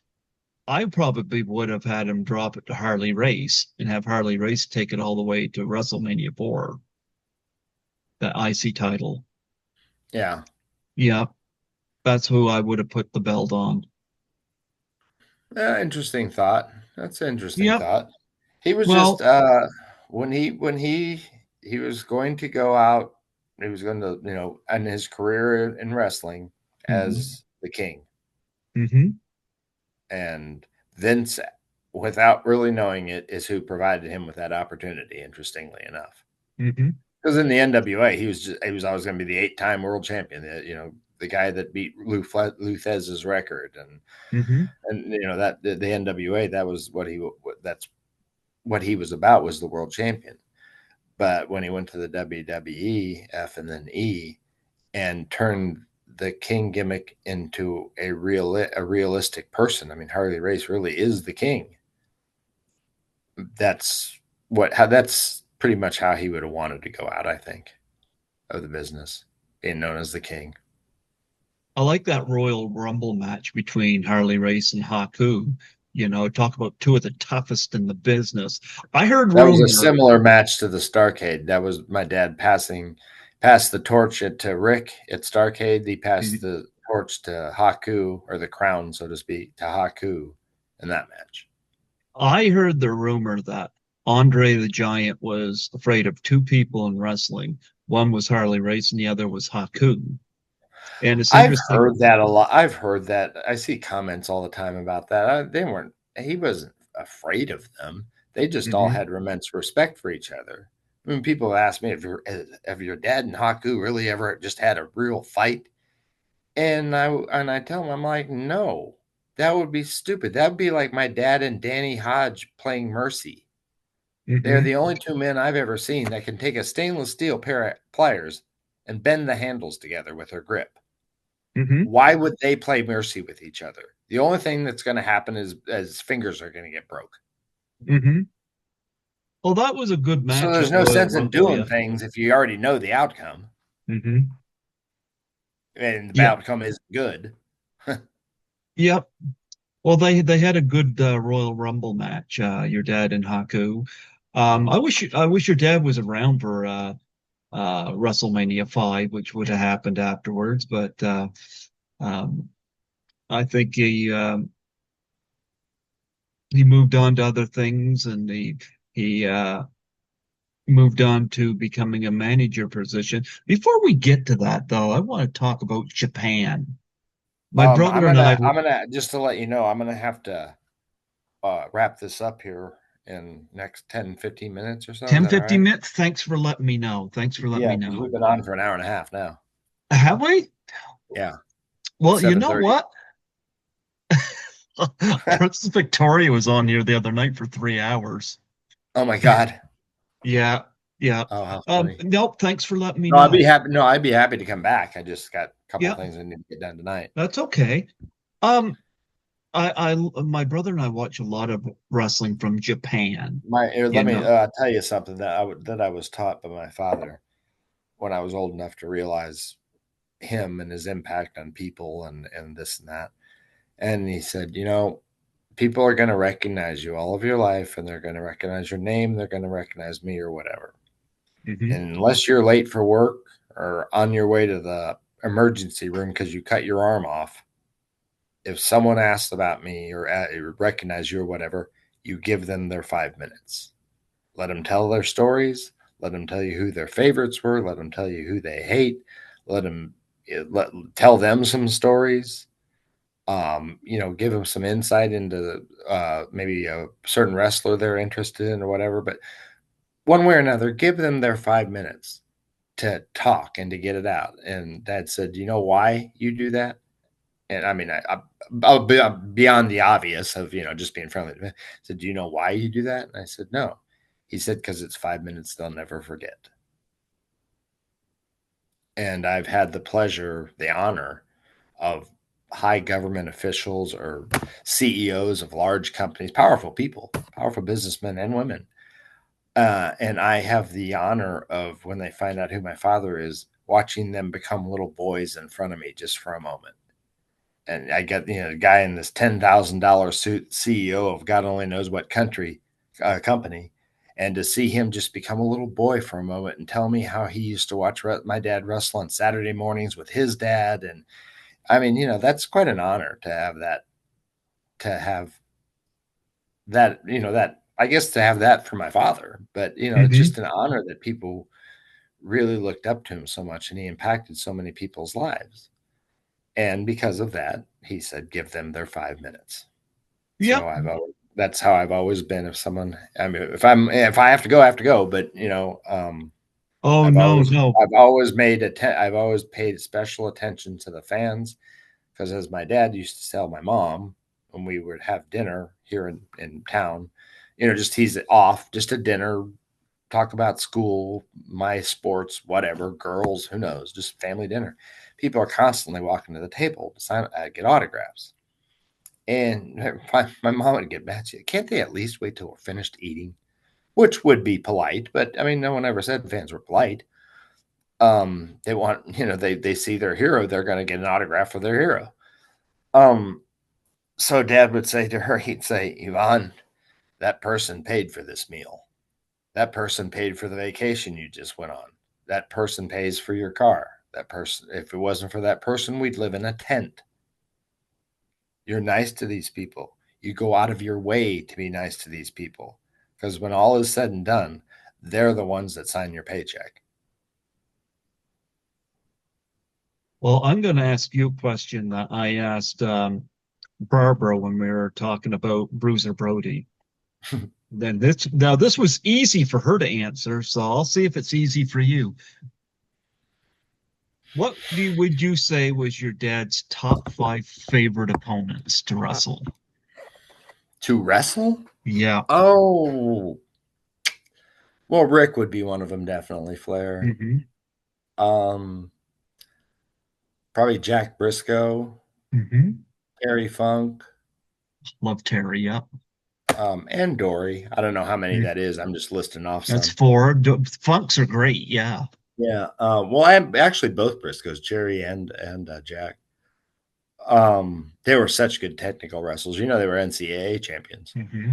I probably would have had him drop it to Harley Race and have Harley Race take it all the way to WrestleMania 4, the IC title. Yeah. Yeah, that's who I would have put the belt on. Interesting thought. That's an interesting Yep. thought. He was just Well, when he was going to go out, he was going to end his career in wrestling hmm as the king. hmm And Vince, without really knowing it, is who provided him with that opportunity. Interestingly enough, hmm because in the NWA, he was always going to be the 8-time world champion. The guy that beat Lou record, hmm and that the NWA, that's what he was about, was the world champion. But when he went to the WWE, F and then E, and turned the king gimmick into a realistic person. I mean, Harley Race really is the king. That's pretty much how he would have wanted to go out, I think, of the business, being known as the king. I like that Royal Rumble match between Harley Race and Haku. Talk about two of the toughest in the business. I heard That was a rumor. similar match to the Starcade. That was my dad passed the torch to Rick at Starcade. He passed the torch to Haku, or the crown, so to speak, to Haku in that match. I heard the rumor that Andre the Giant was afraid of two people in wrestling. One was Harley Race and the other was Haku. And it's I've interesting. heard that a lot. I've heard that. I see comments all the time about that. He wasn't afraid of them. They just all Hmm. had immense respect for each other. I mean, people ask me if your dad and Haku really ever just had a real fight, and I tell them, I'm like, no, that would be stupid. That would be like my dad and Danny Hodge playing Mercy. They're Hmm. the only two men I've ever seen that can take a stainless steel pair of pliers and bend the handles together with their grip. Hmm. Why would they play Mercy with each other? The only thing that's going to happen is fingers are going to get broke. Hmm. Well, that was a good So match there's at no Royal sense in Rumble, doing yeah. things if you already know the outcome Hmm. and the Yeah. outcome isn't good. Yep. Well, they had a good Royal Rumble match, your dad and Haku. Mhm. I wish your dad was around for WrestleMania 5, which would have happened afterwards, but um, I think he moved on to other things, and he moved on to becoming a manager position. Before we get to that, though, I want to talk about Japan. My brother and I, I'm gonna just to let you know, I'm gonna have to wrap this up here in next 10-15 minutes or so. Is 10, that all 15 right? minutes. Thanks for letting me know. Thanks for letting Yeah, me because we've know. been on for an hour and a half now. Have we? Yeah, it's Well, you know 7:30. what? Princess Victoria was on here the other night for 3 hours. Oh my God. Yeah, yeah. Oh, how funny. Nope, thanks for letting me No, I'd be know. happy. No, I'd be happy to come back. I just got a couple Yeah, things I need to get done tonight. that's okay. Um, my brother and I watch a lot of wrestling from Japan, you Let me know. tell you something that I was taught by my father when I was old enough to realize him and his impact on people and this and that. And he said, people are going to recognize you all of your life, and they're going to recognize your name. They're going to recognize me or whatever. Hmm. And unless you're late for work or on your way to the emergency room because you cut your arm off, if someone asks about me or recognize you or whatever, you give them their 5 minutes. Let them tell their stories. Let them tell you who their favorites were. Let them tell you who they hate. Let them tell them some stories. Give them some insight into maybe a certain wrestler they're interested in or whatever. But one way or another, give them their 5 minutes to talk and to get it out. And Dad said, "Do you know why you do that?" And I mean, I'll be beyond the obvious of just being friendly. I said, "Do you know why you do that?" And I said, "No." He said, "Because it's 5 minutes they'll never forget." And I've had the pleasure, the honor of high government officials or CEOs of large companies, powerful people, powerful businessmen and women. And I have the honor of when they find out who my father is, watching them become little boys in front of me just for a moment. And I get the guy in this $10,000 suit, CEO of God only knows what company, and to see him just become a little boy for a moment and tell me how he used to watch my dad wrestle on Saturday mornings with his dad. And I mean, that's quite an honor to have that, to have that, I guess, to have that for my father. But it's just Hmm. an honor that people really looked up to him so much, and he impacted so many people's lives. And because of that, he said, give them their 5 minutes. So Yep. that's how I've always been. If someone, I mean, if I have to go, I have to go. But Oh I've no, always no. I've always I've always paid special attention to the fans, because as my dad used to tell my mom when we would have dinner here in town, just tease it off, just a dinner, talk about school, my sports, whatever, girls, who knows, just family dinner. People are constantly walking to the table to get autographs. And my mom would get mad. She said, can't they at least wait till we're finished eating? Which would be polite, but I mean, no one ever said fans were polite. They want, they see their hero, they're going to get an autograph for their hero. Um, so Dad would say to her, he'd say, Yvonne, that person paid for this meal. That person paid for the vacation you just went on. That person pays for your car. That person, if it wasn't for that person, we'd live in a tent. You're nice to these people. You go out of your way to be nice to these people. Because when all is said and done, they're the ones that sign your paycheck. Well, I'm going to ask you a question that I asked Barbara when we were talking about Bruiser Brody. This was easy for her to answer, so I'll see if it's easy for you. Would you say was your dad's top five favorite opponents to wrestle? To wrestle? Yeah. Oh, well, Rick would be one of them, definitely. Flair. Hmm. Um, Probably Jack Briscoe, Hmm. Terry Funk, Love Terry. Yeah. and Dory. I don't know how many that is. I'm just listing off That's some. four. Funks are great. Yeah. Yeah. Well, I'm actually both Briscoes, Jerry and Jack. They were such good technical wrestlers. You know, they were NCAA champions. Hmm.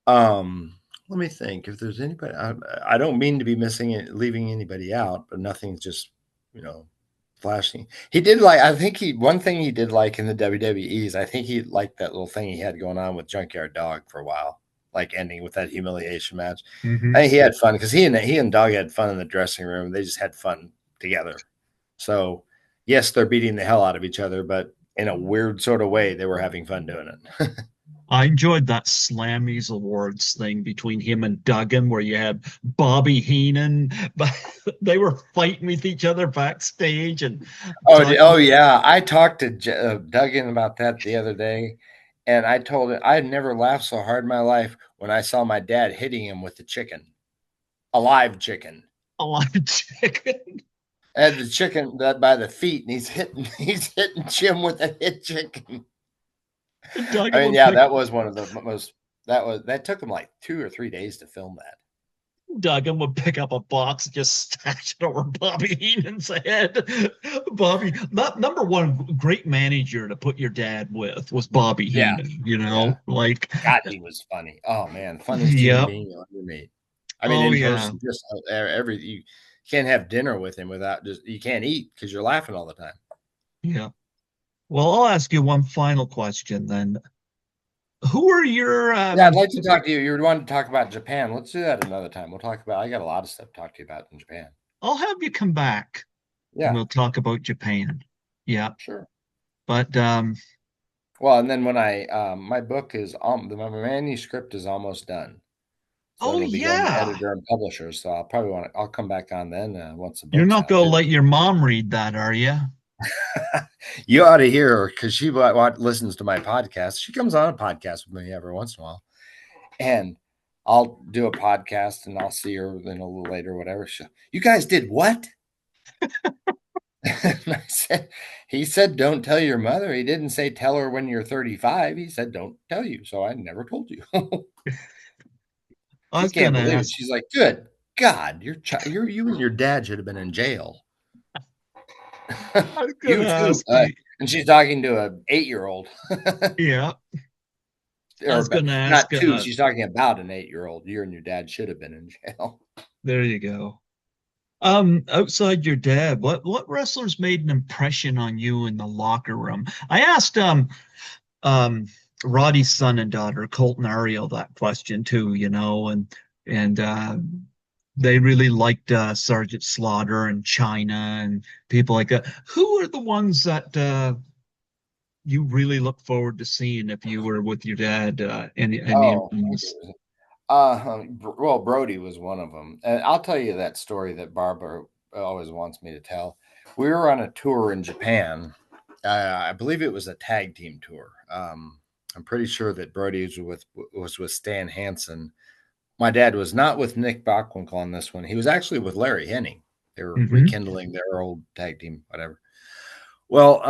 Um, Let me think if there's anybody. I don't mean to be missing it, leaving anybody out, but nothing's just you know flashing. He did like I think he one thing he did like in the WWE is I think he liked that little thing he had going on with Junkyard Dog for a while, like ending with that humiliation match. I Hmm. think he had fun because he and Dog had fun in the dressing room. They just had fun together. So yes, they're beating the hell out of each other, but in a weird sort of way, they were having fun doing it. I enjoyed that Slammies Awards thing between him and Duggan, where you had Bobby Heenan, but they were fighting with each other backstage and Oh talking. yeah, I talked to Duggan about that the other day, and I told him I had never laughed so hard in my life when I saw my dad hitting him with the chicken, a live chicken. A lot of chicken. I had the chicken that by the feet, and he's hitting Jim with a hit chicken. I Duggan mean, would yeah, pick that was one of the most. That took him like 2 or 3 days to film that. Duggan would pick up a box and just stash it over Bobby Heenan's head. Bobby, not number one great manager to put your dad with was Bobby Yeah, Heenan, yeah. like, God, he was funny. Oh man, funniest human yep. being you'll ever meet. I mean, Oh in yeah. person, just every you can't have dinner with him without just you can't eat because you're laughing all the time. Yeah. Well, I'll ask you one final question then. Who are your Yeah, I'd like to talk to you. You were wanting to talk about Japan. Let's do that another time. We'll talk about. I got a lot of stuff to talk to you about in Japan. I'll have you come back and Yeah, we'll talk about Japan. Yeah. sure. But Well, and then when I my book is my manuscript is almost done, so oh it'll be going to yeah. editor and publisher. So I'll probably want to. I'll come back on then once the You're book's not out gonna too. let your mom read that, are you? You ought to hear her because she listens to my podcast. She comes on a podcast with me every once in a while, and I'll do a podcast and I'll see her then a little later, whatever. You guys did what? And I said, he said, don't tell your mother. He didn't say tell her when you're 35. He said, don't tell you. So I never told you. I She was can't gonna believe it. ask She's like, good God, you and your dad should have been in jail. I was gonna You too. ask you. And she's talking to a 8-year old. Yeah. I Or was gonna not ask two. She's talking about an 8-year old. You and your dad should have been in jail. there you go. Outside your dad, what wrestlers made an impression on you in the locker room? I asked um Roddy's son and daughter, Colt and Ariel, that question too, and they really liked Sergeant Slaughter and China and people like that. Who are the ones that you really look forward to seeing if you were with your dad in the Oh, Indies? well, Brody was one of them. And I'll tell you that story that Barbara always wants me to tell. We were on a tour in Japan. I believe it was a tag team tour. I'm pretty sure that Brody was with Stan Hansen. My dad was not with Nick Bockwinkel on this one. He was actually with Larry Hennig. They were Hmm. rekindling their old tag team, whatever. Well,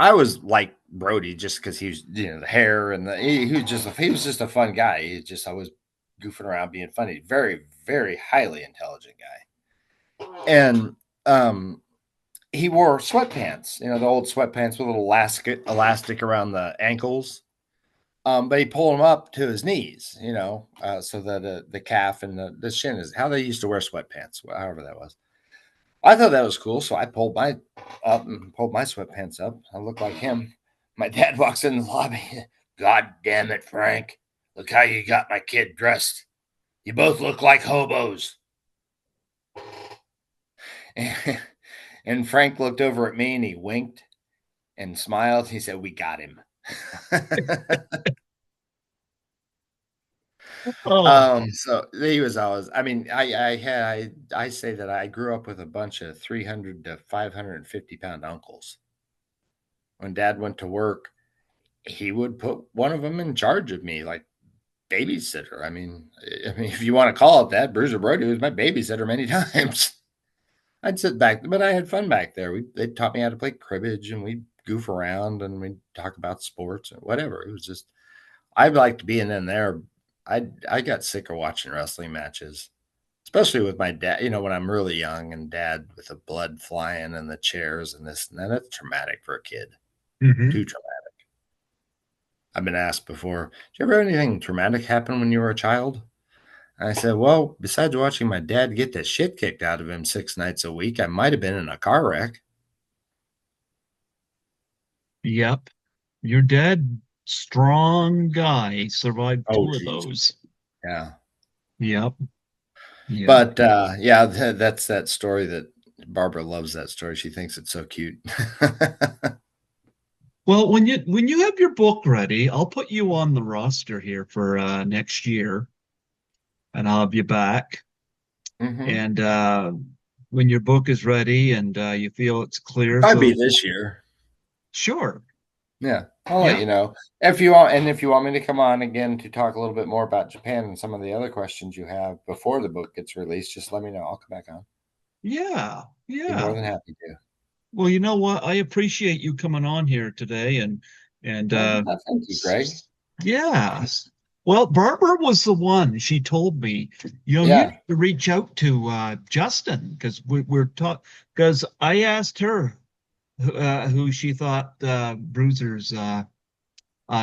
I was like Brody just because he was, the hair and he was just a fun guy. He just always goofing around, being funny. Very, very highly intelligent guy. And he wore sweatpants, the old sweatpants with a little elastic around the ankles. But he pulled them up to his knees, so that the calf and the shin is how they used to wear sweatpants, however that was. I thought that was cool, so I pulled my sweatpants up. I look like him. My dad walks in the lobby. God damn it, Frank! Look how you got my kid dressed. You both look like hobos. And Frank looked over at me and he winked and smiled. He said, "We got him." Oh, So he was always. I mean, I say that I grew up with a bunch of 300 to 550 pound uncles. When Dad went to work, he would put one of them in charge of me, like babysitter. I mean, if you want to call it that, Bruiser Brody was my babysitter many times. I'd sit back, but I had fun back there. They taught me how to play cribbage, and we'd goof around, and we'd talk about sports and whatever. It was just I liked being in there. I got sick of watching wrestling matches, especially with my dad. You know, when I'm really young and dad with the blood flying and the chairs and this and that, that's traumatic for a kid. Hmm. Too traumatic. I've been asked before, did you ever have anything traumatic happen when you were a child? And I said, well, besides watching my dad get the shit kicked out of him 6 nights a week, I might have been in a car wreck. Yep. Your dad, strong guy, survived Oh, two of geez. those. Yeah. Yep. Yep. But yeah, that's that story that Barbara loves that story. She thinks it's so cute. Well, when you have your book ready, I'll put you on the roster here for next year, and I'll have you back. Hmm. And when your book is ready and you feel it's clear, Probably so be this year. sure. Yeah, I'll let Yeah. you know if you want, and if you want me to come on again to talk a little bit more about Japan and some of the other questions you have before the book gets released, just let me know. I'll come back on. Yeah. Be more Yeah. than happy to. Well, you know what? I appreciate you coming on here today and Thank you, Greg. yeah. Well, Barbara was the one. She told me, you Yeah, need to reach out to Justin because we're talking. Because I asked her who she thought Bruiser's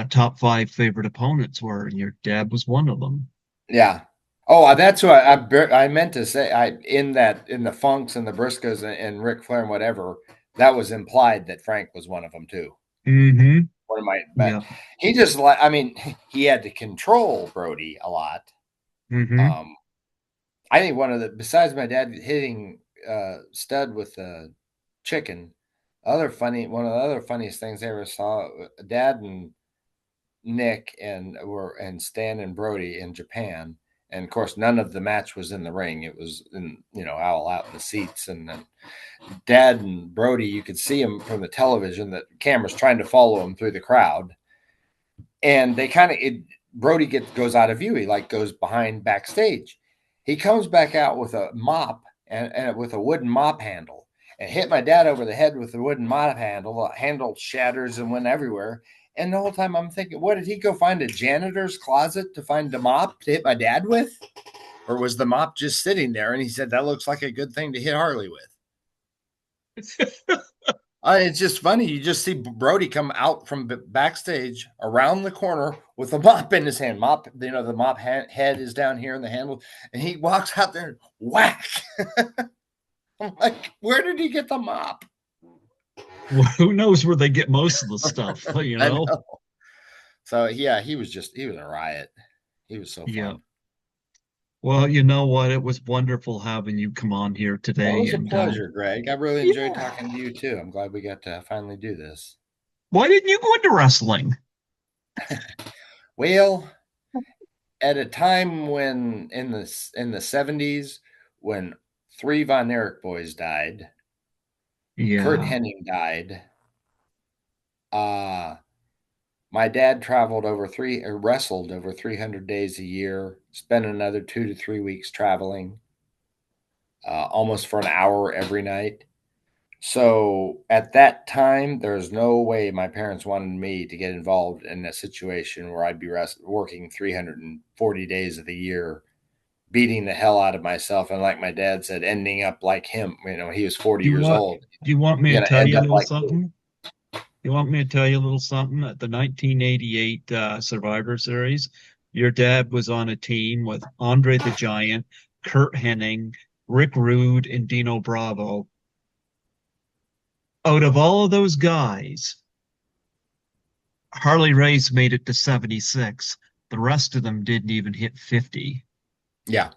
top five favorite opponents were, and your dad was one of them. yeah. Oh, that's what I meant to say. I in the Funks and the Briscoes and Ric Flair and whatever, that was implied that Frank was one of them too. Mm-hmm. One of my, but Yeah. he just like I mean, he had to control Brody a lot. Mm-hmm. Um, I think one of the besides my dad hitting Stud with the chicken, one of the other funniest things I ever saw. Dad and Nick and Stan and Brody in Japan, and of course none of the match was in the ring. It was in all out in the seats, and then Dad and Brody, you could see him from the television. The camera's trying to follow him through the crowd, and they kind of Brody goes out of view. He like goes behind backstage. He comes back out with a mop and with a wooden mop handle and hit my dad over the head with the wooden mop handle. The handle shatters and went everywhere. And the whole time I'm thinking, what did he go find a janitor's closet to find a mop to hit my dad with? Or was the mop just sitting there? And he said, that looks like a good thing to hit Harley with. It's just funny. You just see Brody come out from backstage around the corner with a mop in his hand. Mop, the mop head is down here in the handle, and he walks out there and whack. I'm like, where did he get the mop? Well, who knows where they get most of the stuff, you I know? know. So yeah, he was a riot. He was so Yeah. fun. Well, you know what? It was wonderful having you come on here Well, it today. was a And pleasure, Greg. I really enjoyed yeah, talking to you too. I'm glad we got to finally do this. why didn't you go into wrestling? Well, at a time when in the 70s when three Von Erich boys died, Kurt Yeah. Hennig died. Uh my dad traveled over three or wrestled over 300 days a year, spent another 2 to 3 weeks traveling, almost for an hour every night. So at that time, there's no way my parents wanted me to get involved in a situation where I'd be working 340 days of the year, beating the hell out of myself. And like my dad said, ending up like him. He was 40 Do you years want old. do you want me You're to going to tell end you a up little like me. something? You want me to tell you a little something? At the 1988 Survivor Series, your dad was on a team with Andre the Giant, Kurt Hennig, Rick Rude, and Dino Bravo. Out of all of those guys, Harley Race made it to 76. The rest of them didn't even hit 50. Yeah.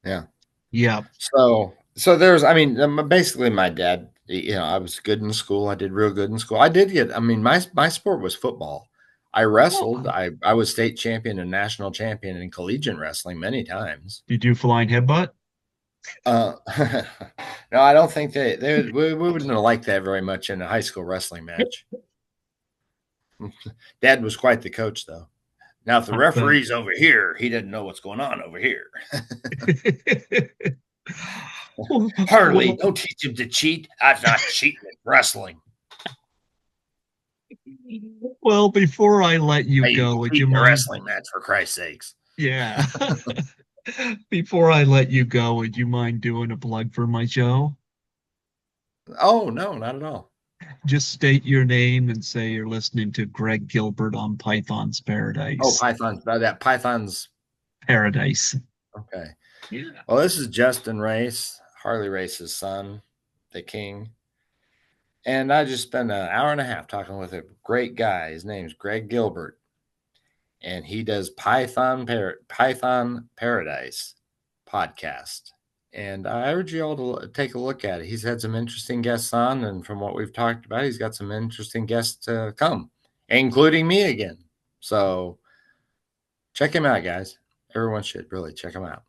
Yeah. Yeah. So there's, I mean, basically my dad, I was good in school. I did real good in school. I did get, I mean, my sport was football. I wrestled. Oh, I was state champion and national champion in collegiate wrestling many times. you do flying headbutt? Uh, no, I don't think we wouldn't have liked that very much in a high school wrestling match. Dad was quite the coach, though. Now, if the I bet. referee's over here, he doesn't know what's going on over here. Harley, Well, don't teach him to cheat. I'm not cheating at wrestling. well, before I let you Hey, you go, would cheat you in a mind? wrestling match for Christ's sakes. Yeah. Before I let you go, would you mind doing a plug for my show? Oh, no, not at all. Just state your name and say you're listening to Greg Gilbert on Python's Oh, Paradise. Python's that Python's Paradise. okay. Yeah. Well, this is Justin Race, Harley Race's son, the king. And I just spent an hour and a half talking with a great guy. His name's Greg Gilbert, and he does Python Paradise podcast. And I urge you all to take a look at it. He's had some interesting guests on, and from what we've talked about, he's got some interesting guests to come, including me again. So check him out, guys. Everyone should really check him out.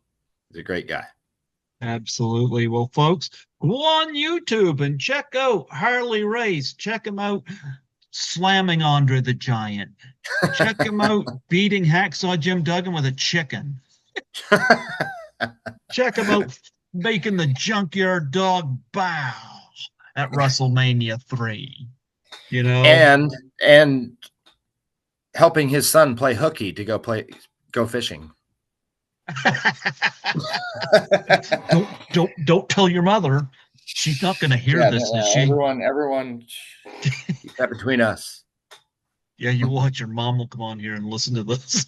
He's a great guy. Absolutely. Well, folks, go on YouTube and check out Harley Race. Check him out slamming Andre the Giant. Check him out beating Hacksaw Jim Duggan with a chicken. Check him out making the Junkyard Dog bow at WrestleMania 3. You know? and helping his son play hooky to go fishing. don't tell your mother. She's not going to hear this, is she? Everyone, keep that between us. Yeah, you watch. Your mom will come on here and listen to this.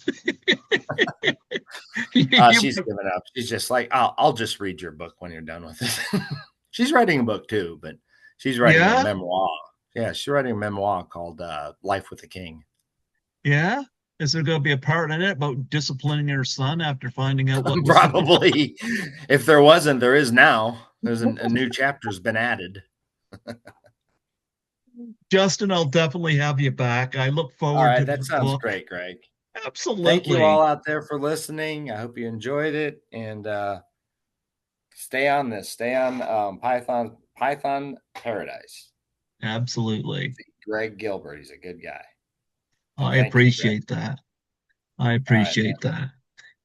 She's given up. She's just like, I'll just read your book when you're done with it. She's writing a book too, but she's writing a memoir. Yeah, she's writing a memoir called Life with the King. Yeah? Is there going to be a part in it about disciplining her son after finding out what Probably. If there wasn't, there is now. There's a new chapter's been added. Justin, I'll definitely have you back. I look forward all right, to that sounds book. great, Greg. Absolutely. Thank you all out there for listening. I hope you enjoyed it, and stay on this. Stay on Python Paradise. Absolutely. Greg Gilbert. He's a good guy. I appreciate that. I appreciate that.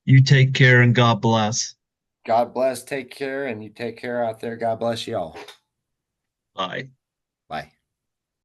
You take care and God bless. God bless. Take care, and you take care out there. God bless y'all. Bye.